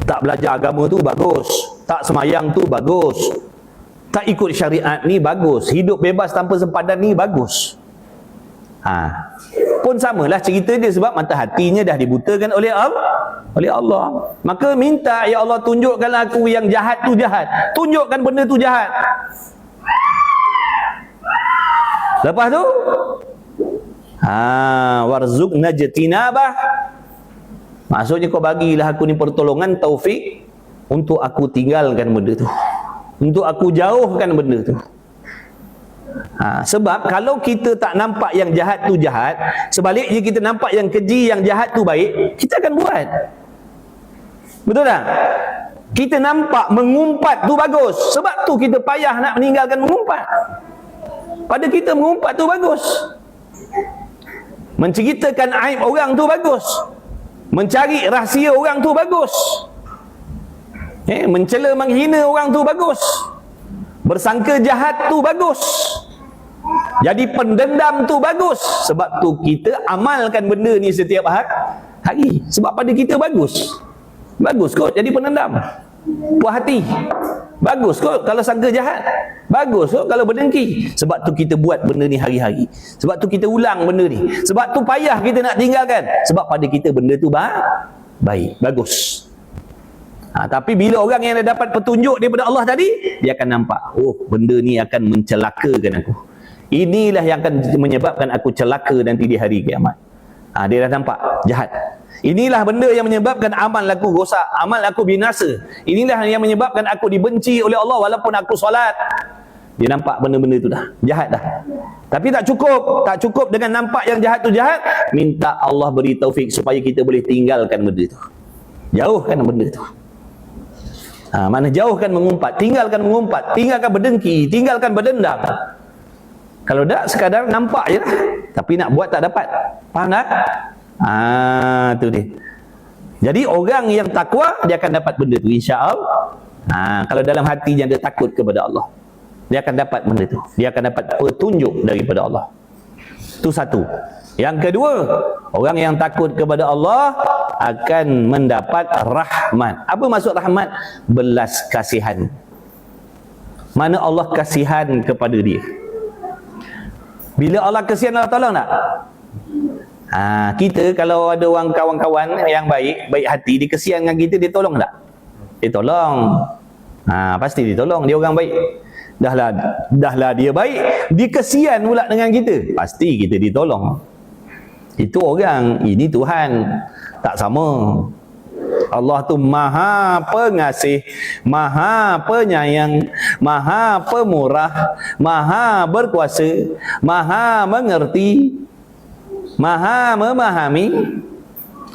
Tak belajar agama tu bagus, tak semayang tu bagus, tak ikut syariat ni bagus, hidup bebas tanpa sempadan ni bagus. Pun samalah cerita dia, sebab mata hatinya dah dibutakan oleh Allah. Maka minta, ya Allah, tunjukkanlah aku yang jahat tu jahat, tunjukkan benda tu jahat. Lepas tu warzuqna jatinabah, maksudnya kau bagilah aku ni pertolongan, taufik untuk aku tinggalkan benda tu, untuk aku jauhkan benda tu. Sebab kalau kita tak nampak yang jahat tu jahat, sebaliknya kita nampak yang keji, yang jahat tu baik, kita akan buat. Betul tak? Kita nampak mengumpat tu bagus, sebab tu kita payah nak meninggalkan mengumpat. Pada kita mengumpat tu bagus, menceritakan aib orang tu bagus, mencari rahsia orang tu bagus, mencela menghina orang tu bagus, bersangka jahat tu bagus, jadi pendendam tu bagus. Sebab tu kita amalkan benda ni setiap hari, sebab pada kita bagus kot jadi pendendam, puas hati. Bagus kot kalau sangka jahat, bagus kot kalau berdengki. Sebab tu kita buat benda ni hari-hari, sebab tu kita ulang benda ni, sebab tu payah kita nak tinggalkan, sebab pada kita benda tu baik, bagus. Tapi bila orang yang dah dapat petunjuk daripada Allah tadi, dia akan nampak, oh, benda ni akan mencelakakan aku, inilah yang akan menyebabkan aku celaka nanti di hari kiamat. Dia dah nampak jahat, inilah benda yang menyebabkan amal aku rosak, amal aku binasa, inilah yang menyebabkan aku dibenci oleh Allah walaupun aku solat. Dia nampak benda-benda tu dah jahat dah. Tapi tak cukup dengan nampak yang jahat tu jahat, minta Allah beri taufik supaya kita boleh tinggalkan benda tu, jauhkan benda tu. Mana jauhkan mengumpat, tinggalkan berdengki, tinggalkan berdendam. Kalau tak sekadar nampak je lah, tapi nak buat tak dapat. Faham tak? Tu dia. Jadi orang yang takwa, dia akan dapat benda tu, insya-Allah. Kalau dalam hatinya dia takut kepada Allah, dia akan dapat benda tu, dia akan dapat petunjuk daripada Allah. Itu satu. Yang kedua, orang yang takut kepada Allah akan mendapat rahmat. Apa maksud rahmat? Belas kasihan. Mana Allah kasihan kepada dia. Bila Allah kasihan, Allah tolong tak? Kita kalau ada orang kawan-kawan yang baik hati, dia kasihan dengan kita, dia tolong tak? Dia tolong. Pasti dia tolong, dia orang baik. Dahlah dia baik, dia kasihan pula dengan kita, pasti kita ditolong. Itu orang, ini Tuhan, tak sama. Allah tu maha pengasih, maha penyayang, maha pemurah, maha berkuasa, maha mengerti, maha memahami.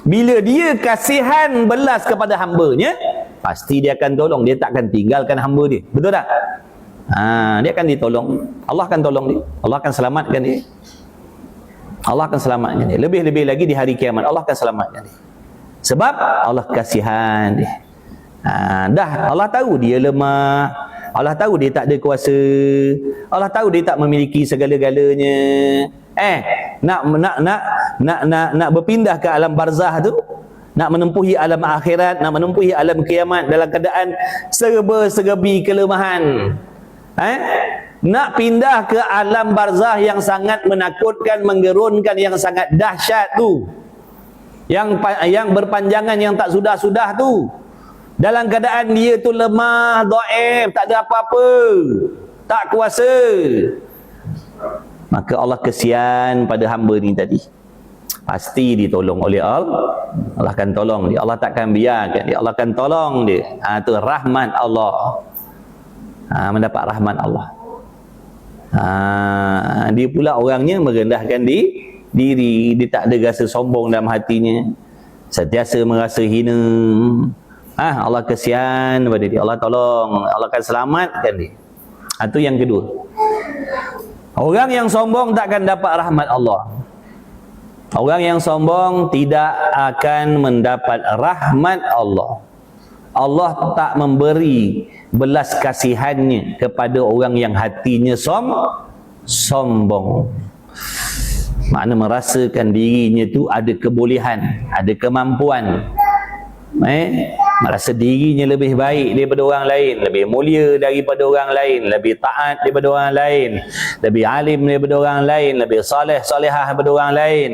Bila dia kasihan belas kepada hambanya, pasti dia akan tolong, dia tak akan tinggalkan hamba dia. Betul tak? Dia akan ditolong, Allah akan tolong dia, Allah akan selamatkan dia, Allah akan selamatkan dia. Lebih-lebih lagi di hari kiamat, Allah akan selamatkan dia. Sebab Allah kasihan dia. Dah Allah tahu dia lemah, Allah tahu dia tak ada kuasa, Allah tahu dia tak memiliki segala-galanya. Nak berpindah ke alam barzah tu, nak menempuhi alam akhirat, nak menempuhi alam kiamat dalam keadaan serba-serbi kelemahan. Nak pindah ke alam barzah yang sangat menakutkan, menggerunkan, yang sangat dahsyat tu, yang berpanjangan, yang tak sudah-sudah tu, dalam keadaan dia tu lemah, dhaif, tak ada apa-apa, tak kuasa, maka Allah kesian pada hamba ni tadi, pasti ditolong oleh Allah. Allah akan tolong dia, Allah takkan biarkan dia, Allah akan tolong dia. Itu rahmat Allah. Mendapat rahmat Allah. Dia pula orangnya merendahkan diri, dia tak ada rasa sombong dalam hatinya, sentiasa merasa hina. Allah kesian pada dia, Allah tolong, Allah akan selamatkan dia. Itu yang kedua. Orang yang sombong tak akan dapat rahmat Allah. Orang yang sombong tidak akan mendapat rahmat Allah. Allah tak memberi belas kasihannya kepada orang yang hatinya sombong. Makna merasakan dirinya tu ada kebolehan, ada kemampuan, merasa dirinya lebih baik daripada orang lain, lebih mulia daripada orang lain, lebih taat daripada orang lain, lebih alim daripada orang lain, lebih solehah daripada orang lain.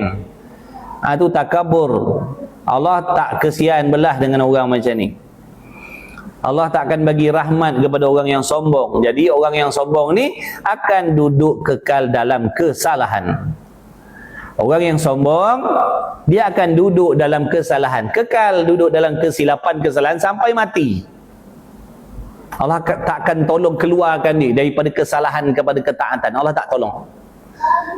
Itu takabur. Allah tak kesian belah dengan orang macam ni. Allah tak akan bagi rahmat kepada orang yang sombong. Jadi orang yang sombong ni akan duduk kekal dalam kesalahan. Orang yang sombong, dia akan duduk dalam kesalahan, kekal duduk dalam kesalahan sampai mati. Allah tak akan tolong keluarkan dia daripada kesalahan kepada ketaatan. Allah tak tolong.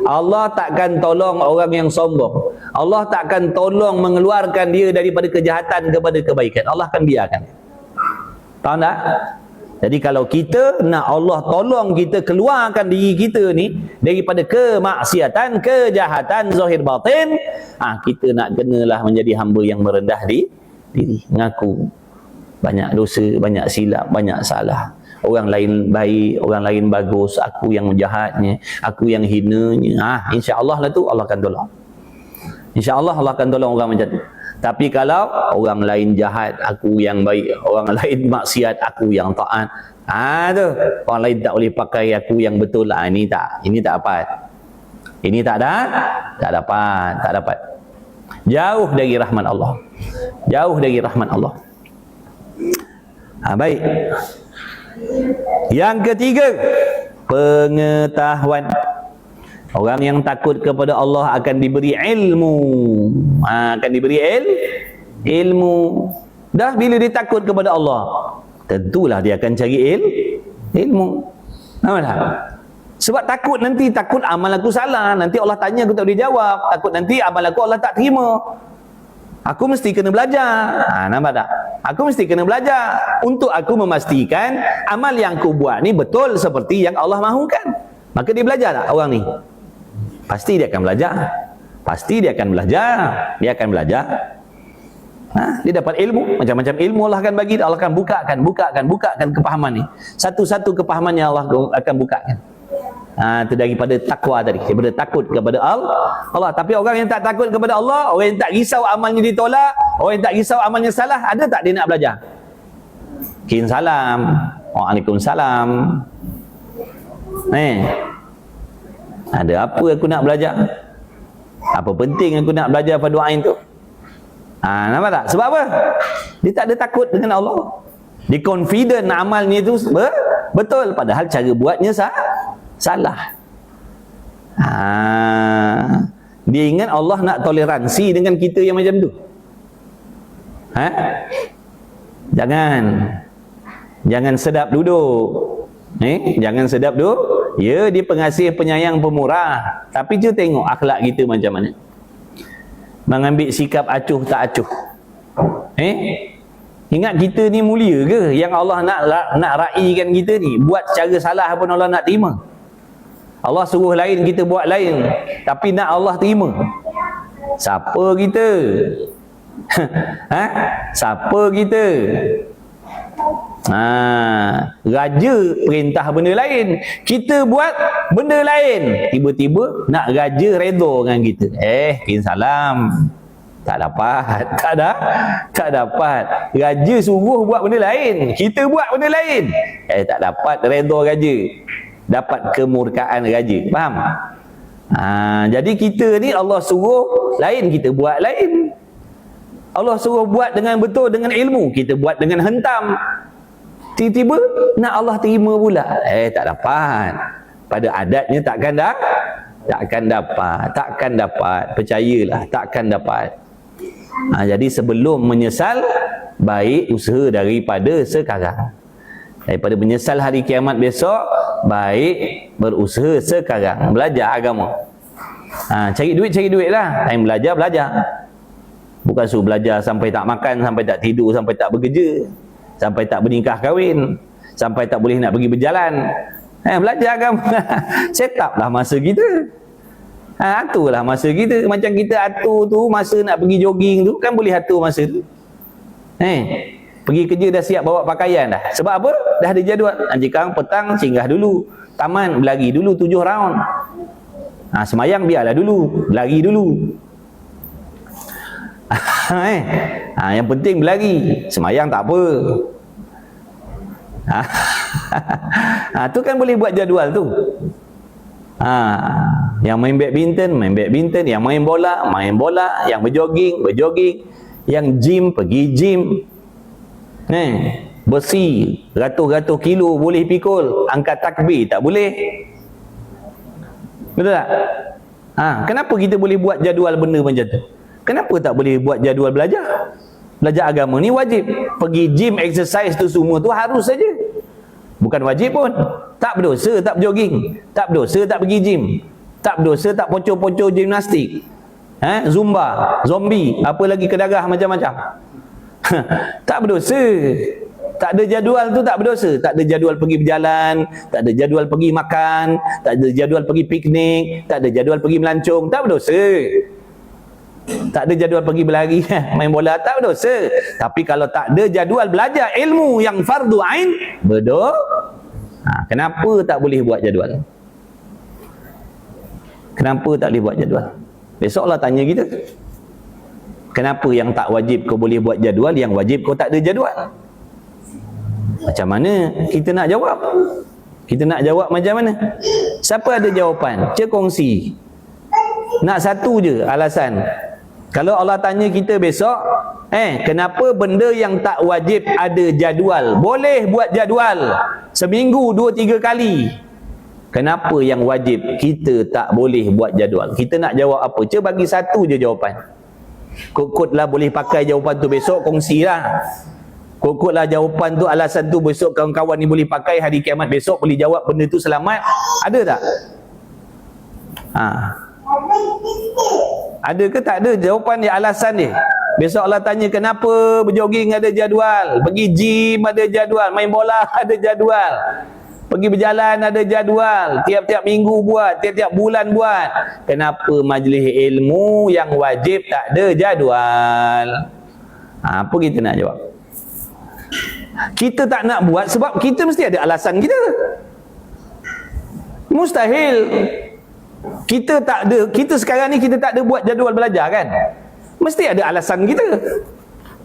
Allah takkan tolong orang yang sombong. Allah takkan tolong mengeluarkan dia daripada kejahatan kepada kebaikan. Allah akan biarkan. Tahu tak? Jadi kalau kita nak Allah tolong kita keluarkan diri kita ni daripada kemaksiatan, kejahatan zahir batin, kita nak kenalah menjadi hamba yang merendah diri, ngaku banyak dosa, banyak silap, banyak salah. Orang lain baik, orang lain bagus, aku yang jahatnya, aku yang hinanya. Insya-Allah lah tu Allah akan tolong. Insya-Allah Allah akan tolong orang macam tu. Tapi kalau orang lain jahat, aku yang baik, orang lain maksiat, aku yang taat, tu orang lain tak boleh pakai, aku yang betul lah. Ini tak dapat. Ini tak dapat. Jauh dari rahmat Allah. Jauh dari rahmat Allah. Baik. Yang ketiga, pengetahuan. Orang yang takut kepada Allah akan diberi ilmu. Akan diberi ilmu. Dah bila dia takut kepada Allah, tentulah dia akan cari ilmu. Nampak tak? Sebab takut amal aku salah. Nanti Allah tanya aku tak boleh jawab. Takut nanti amal aku Allah tak terima. Aku mesti kena belajar. Nampak tak? Aku mesti kena belajar untuk aku memastikan amal yang aku buat ni betul seperti yang Allah mahukan. Maka dia belajar tak orang ni? Pasti dia akan belajar. Dia akan belajar. Dia dapat ilmu, macam-macam ilmu Allah akan bagi. Allah akan bukakan kepahaman ni. Satu-satu kepahaman yang Allah akan bukakan. Itu daripada takwa tadi, daripada takut kepada Allah. Tapi orang yang tak takut kepada Allah, orang yang tak risau amalnya ditolak, orang yang tak risau amalnya salah, ada tak dia nak belajar? Kin salam, waalaikumsalam. Ada apa aku nak belajar? Apa penting aku nak belajar pada doa itu? Nampak tak? Sebab apa? Dia tak ada takut dengan Allah. Dia confident amalnya itu betul, padahal cara buatnya salah. Dia ingat Allah nak toleransi dengan kita yang macam tu. Jangan sedap duduk. Jangan sedap duduk. Ya, dia pengasih, penyayang, pemurah. Tapi dia tengok akhlak kita macam mana. Mengambil sikap acuh tak acuh. Ingat kita ni mulia ke? Yang Allah nak raikan kita ni. Buat cara salah pun Allah nak terima. Allah suruh lain, kita buat lain. Tapi nak Allah terima. Siapa kita? Siapa kita? Raja perintah benda lain, kita buat benda lain. Tiba-tiba nak raja redha dengan kita. Kin salam. Tak dapat. Raja suruh buat benda lain, kita buat benda lain. Tak dapat redha raja. Dapat kemurkaan raja. Faham? Jadi kita ni Allah suruh lain, kita buat lain. Allah suruh buat dengan betul, dengan ilmu, kita buat dengan hentam. Tiba-tiba nak Allah terima pula. Tak dapat. Pada adatnya takkan dapat. Percayalah, takkan dapat. Jadi sebelum menyesal, baik usaha daripada sekarang. Daripada menyesal hari kiamat besok, baik berusaha sekarang. Belajar agama. Cari duit lah. Time belajar. Bukan suruh belajar sampai tak makan, sampai tak tidur, sampai tak bekerja, sampai tak bernikah kahwin, sampai tak boleh nak pergi berjalan. Belajar agama. Set up lah masa kita. Aturlah masa kita. Macam kita atur tu masa nak pergi jogging tu, kan boleh atur masa tu. Pergi kerja dah siap bawa pakaian dah. Sebab apa? Dah ada jadual. Jika petang singgah dulu. Taman berlari dulu 7 round. Semayang biarlah dulu. Berlari dulu. Yang penting berlari. Semayang tak apa. Tu kan boleh buat jadual tu. Yang main badminton, yang main bola, yang berjoging, yang gym, pergi gym. Besi ratus-ratus kilo boleh pikul, angkat takbir tak boleh. Betul tak? Kenapa kita boleh buat jadual benda macam tu? Kenapa tak boleh buat jadual belajar? Belajar agama ni wajib. Pergi gym, exercise tu semua tu harus saja. Bukan wajib pun. Tak berdosa tak berjoging. Tak berdosa tak pergi gym. Tak berdosa tak pocor-pocor gimnastik. Zumba, zombie, apa lagi kedarah macam-macam. Tak berdosa. Tak ada jadual tu tak berdosa. Tak ada jadual pergi berjalan, tak ada jadual pergi makan, tak ada jadual pergi piknik, tak ada jadual pergi melancong, tak berdosa. Tak ada jadual pergi berlari, main bola, tak berdosa. Tapi kalau tak ada jadual belajar ilmu yang fardu ain, berdosa. Kenapa tak boleh buat jadual? Kenapa tak boleh buat jadual? Besok Allah tanya kita. Kenapa yang tak wajib kau boleh buat jadual, yang wajib kau tak ada jadual? Macam mana kita nak jawab? Kita nak jawab macam mana? Siapa ada jawapan? Cik kongsi. Nak satu je alasan. Kalau Allah tanya kita besok, kenapa benda yang tak wajib ada jadual? Boleh buat jadual seminggu 2-3 kali. Kenapa yang wajib kita tak boleh buat jadual? Kita nak jawab apa? Cuba bagi satu je jawapan. Kot-kotlah boleh pakai jawapan tu besok, kongsilah. Kot-kotlah jawapan tu, alasan tu besok kawan-kawan ni boleh pakai, hari kiamat besok boleh jawab benda tu selamat. Ada tak? Ada ke tak ada jawapan dia, alasan dia? Besok Allah tanya kenapa berjoging ada jadual, pergi gym ada jadual, main bola ada jadual, pergi berjalan ada jadual, tiap-tiap minggu buat, tiap-tiap bulan buat. Kenapa majlis ilmu yang wajib tak ada jadual? Apa kita nak jawab? Kita tak nak buat sebab kita mesti ada alasan kita. Mustahil kita tak ada, kita sekarang ni kita tak ada buat jadual belajar kan? Mesti ada alasan kita.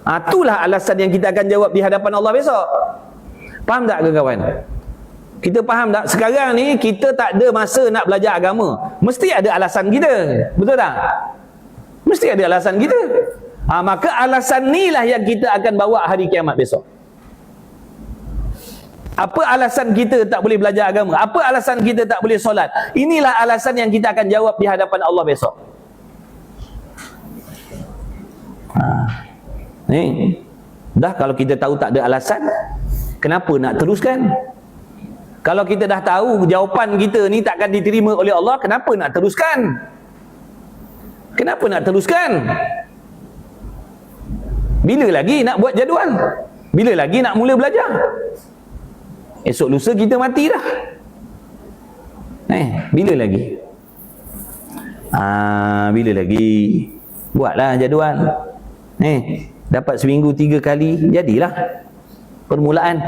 Itulah alasan yang kita akan jawab di hadapan Allah besok. Faham tak kawan? Kita faham tak? Sekarang ni kita tak ada masa nak belajar agama. Mesti ada alasan kita. Betul tak? Mesti ada alasan kita. Maka alasan ni lah yang kita akan bawa hari kiamat besok. Apa alasan kita tak boleh belajar agama? Apa alasan kita tak boleh solat? Inilah alasan yang kita akan jawab di hadapan Allah besok. Dah kalau kita tahu tak ada alasan, kenapa nak teruskan? Kalau kita dah tahu jawapan kita ni takkan diterima oleh Allah, kenapa nak teruskan? Kenapa nak teruskan? Bila lagi nak buat jadual? Bila lagi nak mula belajar? Esok lusa kita mati dah. Bila lagi? Bila lagi? Buatlah jadual. Dapat seminggu 3 kali, jadilah permulaan.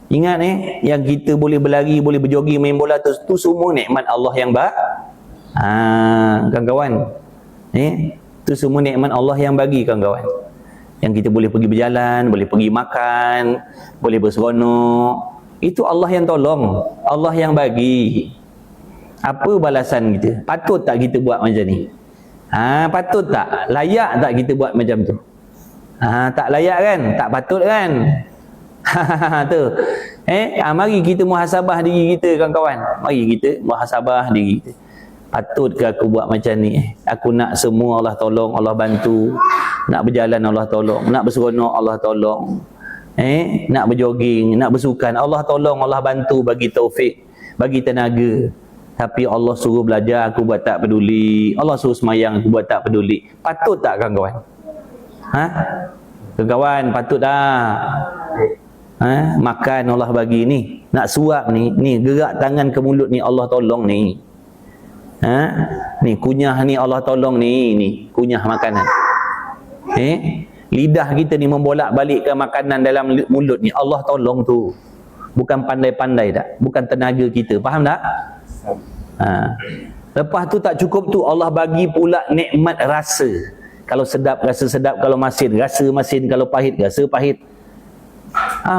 Ingat yang kita boleh berlari, boleh berjoging, main bola tu semua nikmat Allah yang kawan-kawan. Tu semua nikmat Allah yang bagi kawan-kawan. Yang kita boleh pergi berjalan, boleh pergi makan, boleh berseronok. Itu Allah yang tolong, Allah yang bagi. Apa balasan kita? Patut tak kita buat macam ni? Patut tak? Layak tak kita buat macam tu? Tak layak kan? Tak patut kan? Tu. Mari kita muhasabah diri kita kawan-kawan. Mari kita muhasabah diri kita. Patut ke aku buat macam ni? Aku nak semua Allah tolong, Allah bantu. Nak berjalan Allah tolong, nak berseronok Allah tolong. Nak berjoging, nak bersukan Allah tolong, Allah bantu, bagi taufik, bagi tenaga. Tapi Allah suruh belajar, aku buat tak peduli. Allah suruh semayang, aku buat tak peduli. Patut tak kawan-kawan? Kawan-kawan, patut tak? Makan Allah bagi ni, nak suap ni, gerak tangan ke mulut ni Allah tolong ni. Ni kunyah ni Allah tolong ni kunyah makanan. Lidah kita ni membolak-balikkan makanan dalam mulut ni, Allah tolong tu. Bukan pandai-pandai tak, bukan tenaga kita, faham tak? Lepas tu tak cukup tu, Allah bagi pula nikmat rasa. Kalau sedap, rasa sedap. Kalau masin, rasa masin. Kalau pahit, rasa pahit.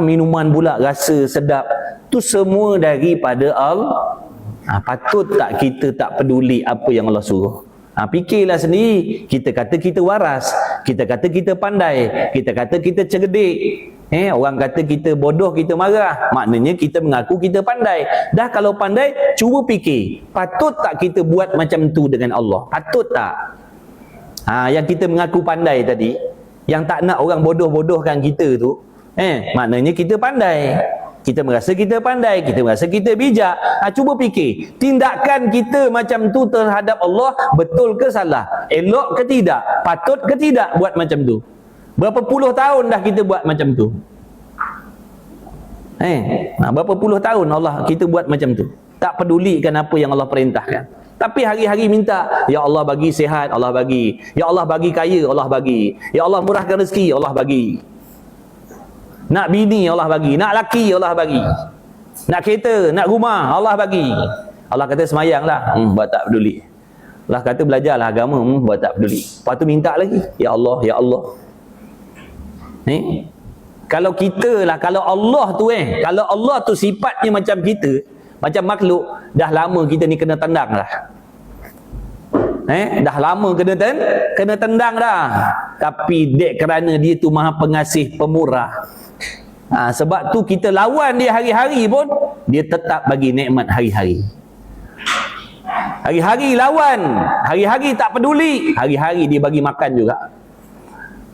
Minuman pula rasa sedap. Tu semua daripada Allah. Patut tak kita tak peduli apa yang Allah suruh? Fikirlah sendiri. Kita kata kita waras, kita kata kita pandai, kita kata kita cerdik. Orang kata kita bodoh, kita marah. Maknanya kita mengaku kita pandai. Dah kalau pandai, cuba fikir, patut tak kita buat macam tu dengan Allah? Patut tak? Yang kita mengaku pandai tadi, yang tak nak orang bodoh-bodohkan kita tu, maknanya kita pandai. Kita merasa kita pandai, kita merasa kita bijak. Cuba fikir, tindakan kita macam tu terhadap Allah betul ke salah? Elok ke tidak? Patut ke tidak buat macam tu? Berapa puluh tahun dah kita buat macam tu? Berapa puluh tahun Allah kita buat macam tu? Tak pedulikan apa yang Allah perintahkan. Tapi hari-hari minta, ya Allah bagi sihat, Allah bagi. Ya Allah bagi kaya, Allah bagi. Ya Allah murahkan rezeki, Allah bagi. Nak bini, Allah bagi. Nak laki, Allah bagi. Nak kereta, nak rumah, Allah bagi. Allah kata semayanglah, buat tak peduli. Allah kata belajarlah agama, buat tak peduli. Lepas tu minta lagi, ya Allah, ya Allah. Kalau kita lah, kalau Allah tu kalau Allah tu sifatnya macam kita, macam makhluk, dah lama kita ni kena tendang dah. Dah lama kena tendang dah. Tapi dek kerana dia tu Maha Pengasih Pemurah, sebab tu kita lawan dia hari-hari pun, dia tetap bagi nikmat hari-hari. Hari-hari lawan, hari-hari tak peduli, hari-hari dia bagi makan juga.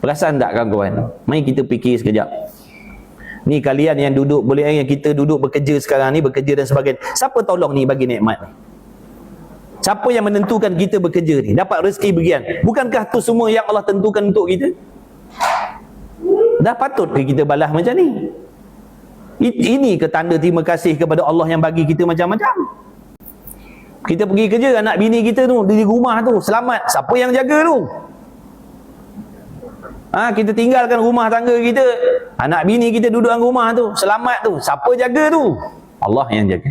Perasan tak kawan-kawan? Mari kita fikir sekejap. Ni kalian yang duduk, yang kita duduk bekerja sekarang ni, bekerja dan sebagainya, siapa tolong ni bagi nikmat ni? Siapa yang menentukan kita bekerja ni? Dapat rezeki bagian. Bukankah tu semua yang Allah tentukan untuk kita? Dah patut ke kita balas macam ni? Ini ke tanda terima kasih kepada Allah yang bagi kita macam-macam? Kita pergi kerja, anak bini kita tu di rumah tu selamat, siapa yang jaga tu? Kita tinggalkan rumah tangga kita, anak bini kita duduk dalam rumah tu selamat tu, siapa jaga tu? Allah yang jaga.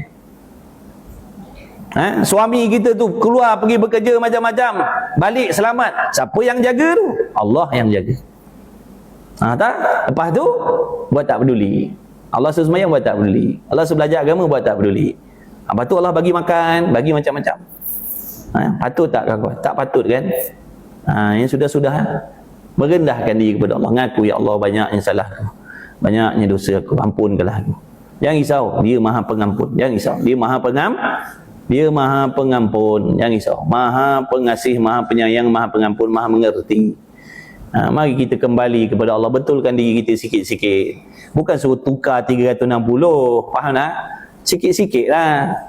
Suami kita tu keluar pergi bekerja macam-macam, balik selamat, siapa yang jaga tu? Allah yang jaga. Tak? Lepas tu buat tak peduli. Allah suruh sembahyang buat tak peduli. Allah suruh belajar agama buat tak peduli. Lepas tu Allah bagi makan, bagi macam-macam. Patut tak kawan? Tak patut kan? Yang sudah-sudah merendahkan diri kepada Allah, ngaku, ya Allah banyaknya salah aku, banyaknya dosa aku, ampunkanlah aku. Jangan risau, dia Maha Pengampun. Jangan risau, dia Maha Pengampun. Jangan risau, Maha Pengasih, Maha Penyayang, Maha Pengampun, Maha Mengerti. Mari kita kembali kepada Allah, betulkan diri kita sikit-sikit. Bukan suruh tukar 360, faham tak? Sikit-sikit lah.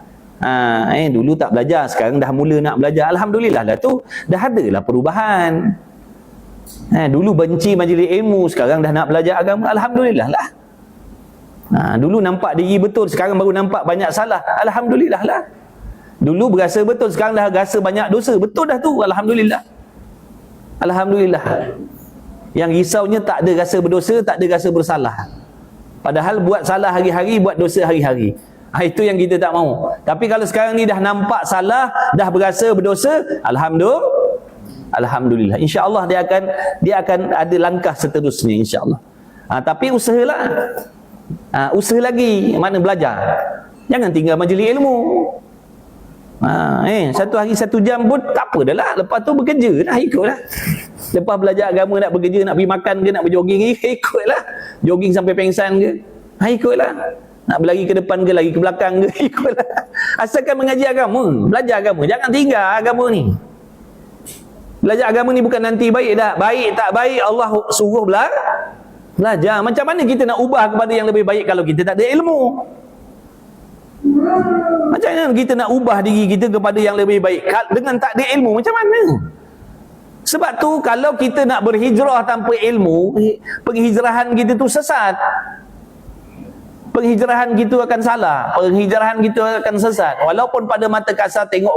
Dulu tak belajar, sekarang dah mula nak belajar. Alhamdulillah lah tu, dah adalah perubahan. Dulu benci majlis ilmu, sekarang dah nak belajar agama. Alhamdulillah lah. Dulu nampak diri betul, sekarang baru nampak banyak salah. Alhamdulillah lah. Dulu berasa betul, sekarang dah rasa banyak dosa. Betul dah tu, Alhamdulillah. Alhamdulillah. Yang risaunya tak ada rasa berdosa, tak ada rasa bersalah. Padahal buat salah hari-hari, buat dosa hari-hari. Itu yang kita tak mahu. Tapi kalau sekarang ni dah nampak salah, dah berasa berdosa, Alhamdulillah. InsyaAllah dia akan ada langkah seterusnya, insyaAllah. Tapi usahalah. Usaha lagi, mana belajar. Jangan tinggal majlis ilmu. Satu hari 1 jam pun tak apa dah lah. Lepas tu bekerja dah, ikutlah. Lepas belajar agama, nak bekerja, nak pergi makan ke, nak berjoging, ikutlah. Jogging sampai pengsan ke, ikutlah. Nak berlari ke depan ke, lari ke belakang ke, ikutlah. Asalkan mengaji agama, belajar agama, jangan tinggal agama ni. Belajar agama ni bukan nanti baik dah. Baik tak baik, Allah suruh belajar. Macam mana kita nak ubah kepada yang lebih baik kalau kita tak ada ilmu? Macam mana kita nak ubah diri kita kepada yang lebih baik dengan tak ada ilmu? Macam mana? Sebab tu kalau kita nak berhijrah tanpa ilmu, penghijrahan kita tu sesat. Penghijrahan kita akan salah, penghijrahan kita akan sesat. Walaupun pada mata kasar tengok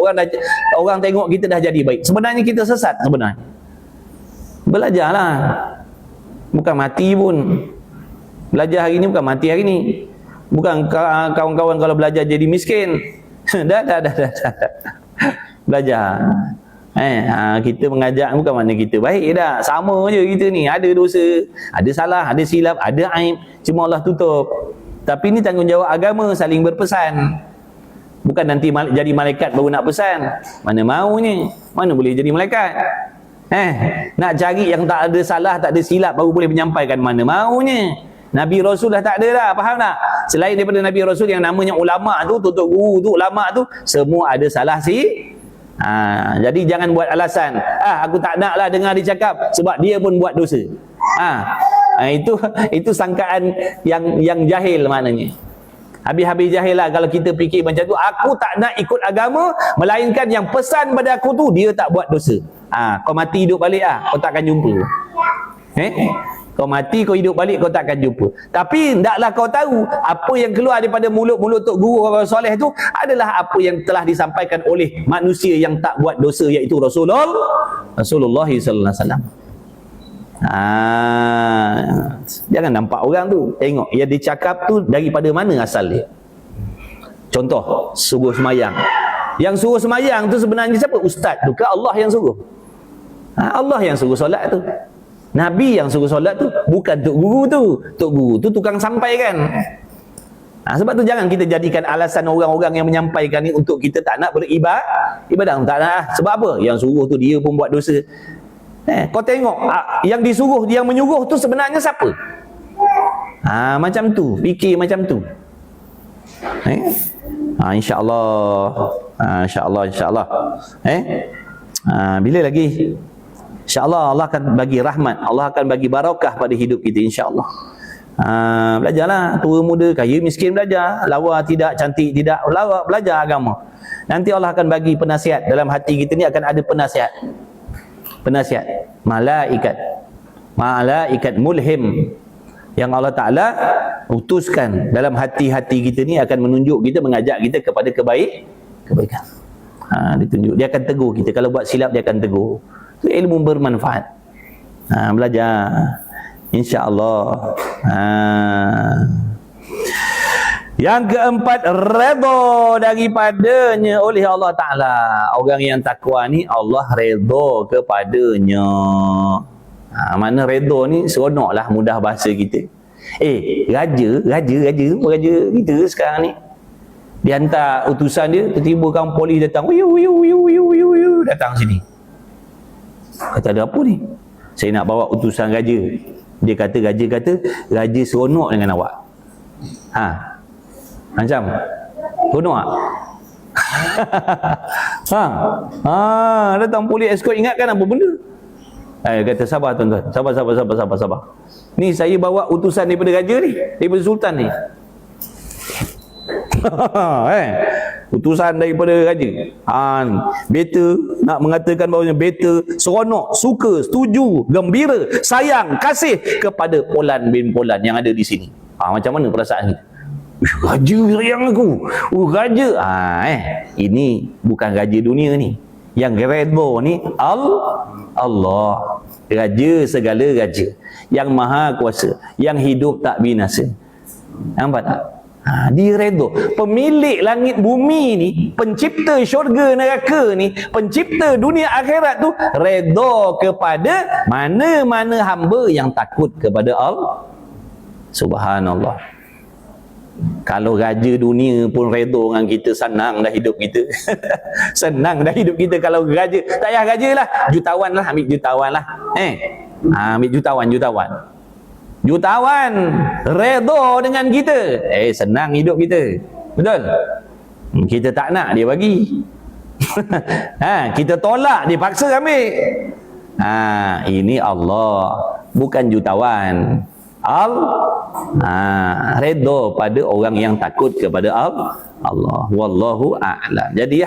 orang tengok kita dah jadi baik, sebenarnya kita sesat sebenarnya. Belajarlah. Bukan mati pun. Belajar hari ni bukan mati hari ni. Bukan kawan-kawan kalau belajar jadi miskin. dah. Belajar. Kita mengajak bukan makna kita baik dah. Sama je kita ni. Ada dosa, ada salah, ada silap, ada aib. Cuma Allah tutup. Tapi ni tanggungjawab agama, saling berpesan. Bukan nanti jadi malaikat baru nak pesan. Mana maunya. Mana boleh jadi malaikat. Nak cari yang tak ada salah, tak ada silap baru boleh menyampaikan, mana maunya. Nabi Rasul dah tak ada dah, faham tak? Selain daripada Nabi Rasul yang namanya ulama tu, tutup guru tu, ulama tu, semua ada salah jadi jangan buat alasan, aku tak nak lah dengar dia cakap sebab dia pun buat dosa. Itu sangkaan yang jahil maknanya. Habis-habis jahil lah kalau kita fikir macam tu. Aku tak nak ikut agama melainkan yang pesan pada aku tu dia tak buat dosa. Kau mati hidup balik kau takkan jumpa. Kau mati, kau hidup balik, kau takkan jumpa. Tapi hendaklah kau tahu apa yang keluar daripada mulut-mulut tok guru orang soleh tu adalah apa yang telah disampaikan oleh manusia yang tak buat dosa, iaitu Rasulullah sallallahu alaihi wasallam. Jangan nampak orang tu, tengok yang dia cakap tu daripada mana asal dia. Contoh, suruh semayang. Yang suruh semayang tu sebenarnya siapa? Ustaz tu ke Allah yang suruh? Allah yang suruh solat tu. Nabi yang suruh solat tu, bukan tok guru tu. Tok guru tu tukang sampaikan. Sebab tu jangan kita jadikan alasan orang-orang yang menyampaikan ni untuk kita tak nak beribadah. Tak nak. Sebab apa? Yang suruh tu dia pun buat dosa. Kau tengok yang disuruh, yang menyuruh tu sebenarnya siapa? Macam tu, fikir macam tu. InsyaAllah. InsyaAllah. Bila lagi? InsyaAllah Allah akan bagi rahmat, Allah akan bagi barakah pada hidup kita, insyaAllah. Belajarlah, tua muda, kaya miskin belajar, lawa tidak, cantik tidak, lawa belajar agama. Nanti Allah akan bagi penasihat. Dalam hati kita ni akan ada penasihat. Malaikat mulhim yang Allah Ta'ala utuskan dalam hati-hati kita ni akan menunjuk kita, mengajak kita kepada kebaikan. Ditunjuk, dia akan tegur kita. Kalau buat silap dia akan tegur. Itu ilmu bermanfaat. Belajar, insya-Allah. Yang keempat, redha daripadanya oleh Allah Ta'ala. Orang yang takwa ni Allah redha kepadanya. Mana redha ni seronok lah, mudah bahasa kita. Raja kita sekarang ni, dia hantar utusan dia, tiba-tiba kaum polis datang, datang sini. Kata, ada apa ni? Saya nak bawa utusan raja. Dia kata, raja seronok dengan awak. Macam seronok tak? Datang polis escort, ingatkan apa benda? Kata, sabar tuan-tuan, sabar. Ni saya bawa utusan daripada raja ni, daripada sultan ni. Utusan daripada raja. Better nak mengatakan bahawanya better, seronok, suka, setuju, gembira, sayang, kasih kepada Polan bin Polan yang ada di sini. Macam mana perasaan ni? Raja sayang aku. Raja. Ini bukan raja dunia ni. Yang redha ni Allah. Raja segala raja, yang maha kuasa, yang hidup tak binasa. Nampak tak? Dia redha. Pemilik langit bumi ni, pencipta syurga neraka ni, pencipta dunia akhirat tu, redha kepada mana-mana hamba yang takut kepada Allah. Subhanallah. Kalau raja dunia pun redha dengan kita, senang dah hidup kita. Senang dah hidup kita kalau raja. Tak payah raja lah, jutawan lah, ambil jutawan lah. Ambil jutawan redha dengan kita, senang hidup kita. Betul? Kita tak nak, dia bagi. Kita tolak, dia paksa ambil. Ini Allah, bukan jutawan. Redha pada orang yang takut kepada Allah. Wallahu a'lam. Jadi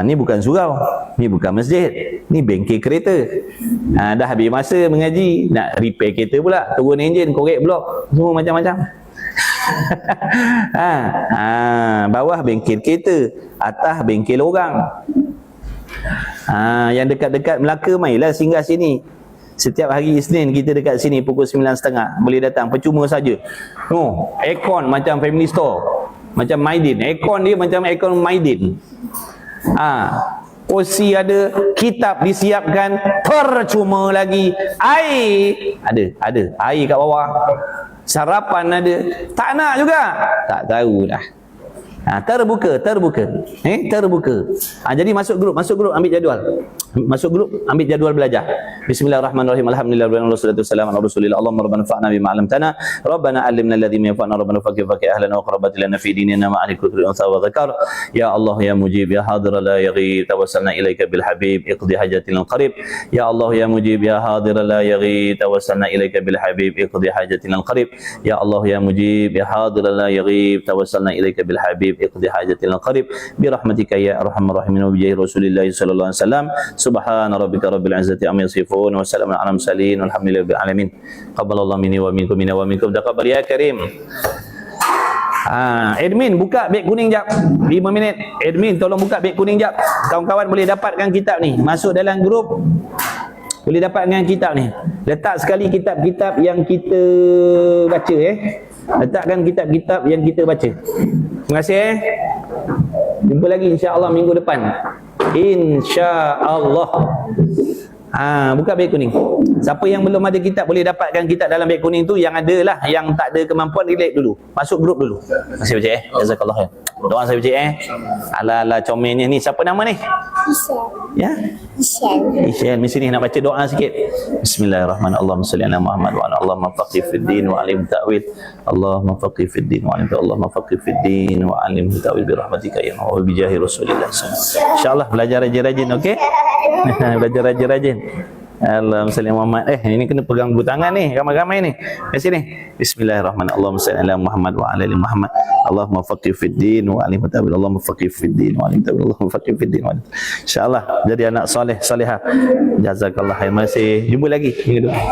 ni bukan surau, ni bukan masjid, ni bengkel kereta. Dah habis masa mengaji, nak repair kereta pula, turun enjin, korek blok, semua macam-macam. Bawah bengkel kereta, atas bengkel orang. Yang dekat-dekat Melaka, mainlah singgah sini. Setiap hari Isnin kita dekat sini pukul 9.30 boleh datang, percuma saja. Aircon macam family store, macam Maidin. Aircon dia macam aircon Maidin. Kursi ada, kitab disiapkan, percuma lagi. Air ada air kat bawah. Sarapan ada. Tak nak juga, tak tahu dah. Terbuka. Jadi masuk grup ambil jadual. Masuk grup ambil jadual belajar. Bismillahirrahmanirrahim. Alhamdulillah wassalatu wassalamu ala Rasulillah. Allahumma rabbana fa'na bima 'allamtana. Rabbana 'allimna alladhi yanfa'una. Rabbana faqih ahlana wa qarabat lana fi dinina ma'al kulli unsa wa dzakar. Ya Allah ya mujib ya hadir la yaghib. Tawassalna ilaika bil habib iqdi hajatil qarib. Ya Allah ya mujib ya hadir la yaghib. Tawassalna ilaika bil habib iqdi hajatil qarib. Ya Allah ya mujib ya hadir la yaghib. Tawassalna ilaika bil habib iqdi hajatil qarib bi rahmatika ya arhamar rahimin wa bi jahi Rasulillah sallallahu alaihi wasallam. Subhana rabbika rabbil izzati amma yasifun wa salamun alal mursalin walhamdulillahi rabbil alamin. Qabbalallahu minni wa minkum minna wa minkum taqabbal ya karim. Admin buka beg kuning jap 5 minit. Admin tolong buka beg kuning jap. Kawan-kawan boleh dapatkan kitab ni, masuk dalam grup boleh dapatkan kitab ni. Letak sekali kitab-kitab yang kita baca letakkan kitab-kitab yang kita baca. Terima kasih Jumpa lagi insya-Allah minggu depan. InsyaAllah. Buka beg kuning. Siapa yang belum ada kitab boleh dapatkan kitab dalam beg kuning tu. Yang ada lah, yang tak ada kemampuan relax dulu. Masuk grup dulu. Terima kasih Encik Jazakallah khair. Doa saya Encik Ala-ala comelnya ni. Siapa nama ni? Ya? Isyal. Mesti ni nak baca doa sikit. Bismillahirrahmanirrahim. Allahumma salli ala Muhammad wa ala Allahumma faqih fid din wa alim ta'wil. Allahumma faqih fid din wa alim ta'wil. Allahumma faqih fid din wa alim ta'wil bi rahmatika ya Allah wa bi jahi Rasulillah. InsyaAllah belajar rajin-rajin, okey? Belajar rajin-rajin. Allahumma salli ala Muhammad. Ini kena pegang buku tangan ni, ramai-ramai ni. Kat sini. Bismillahirrahmanirrahim. Allahumma salli ala Muhammad wa ala ali Muhammad. Allahumma faqih fid din wa alim ta'wil. Allahumma faqih fid din wa alim ta'wil. Allahumma faqih fid din wa alim. Insya-Allah jadi anak soleh, solehah. Jazakallah khair. Masih jumpa lagi minggu depan.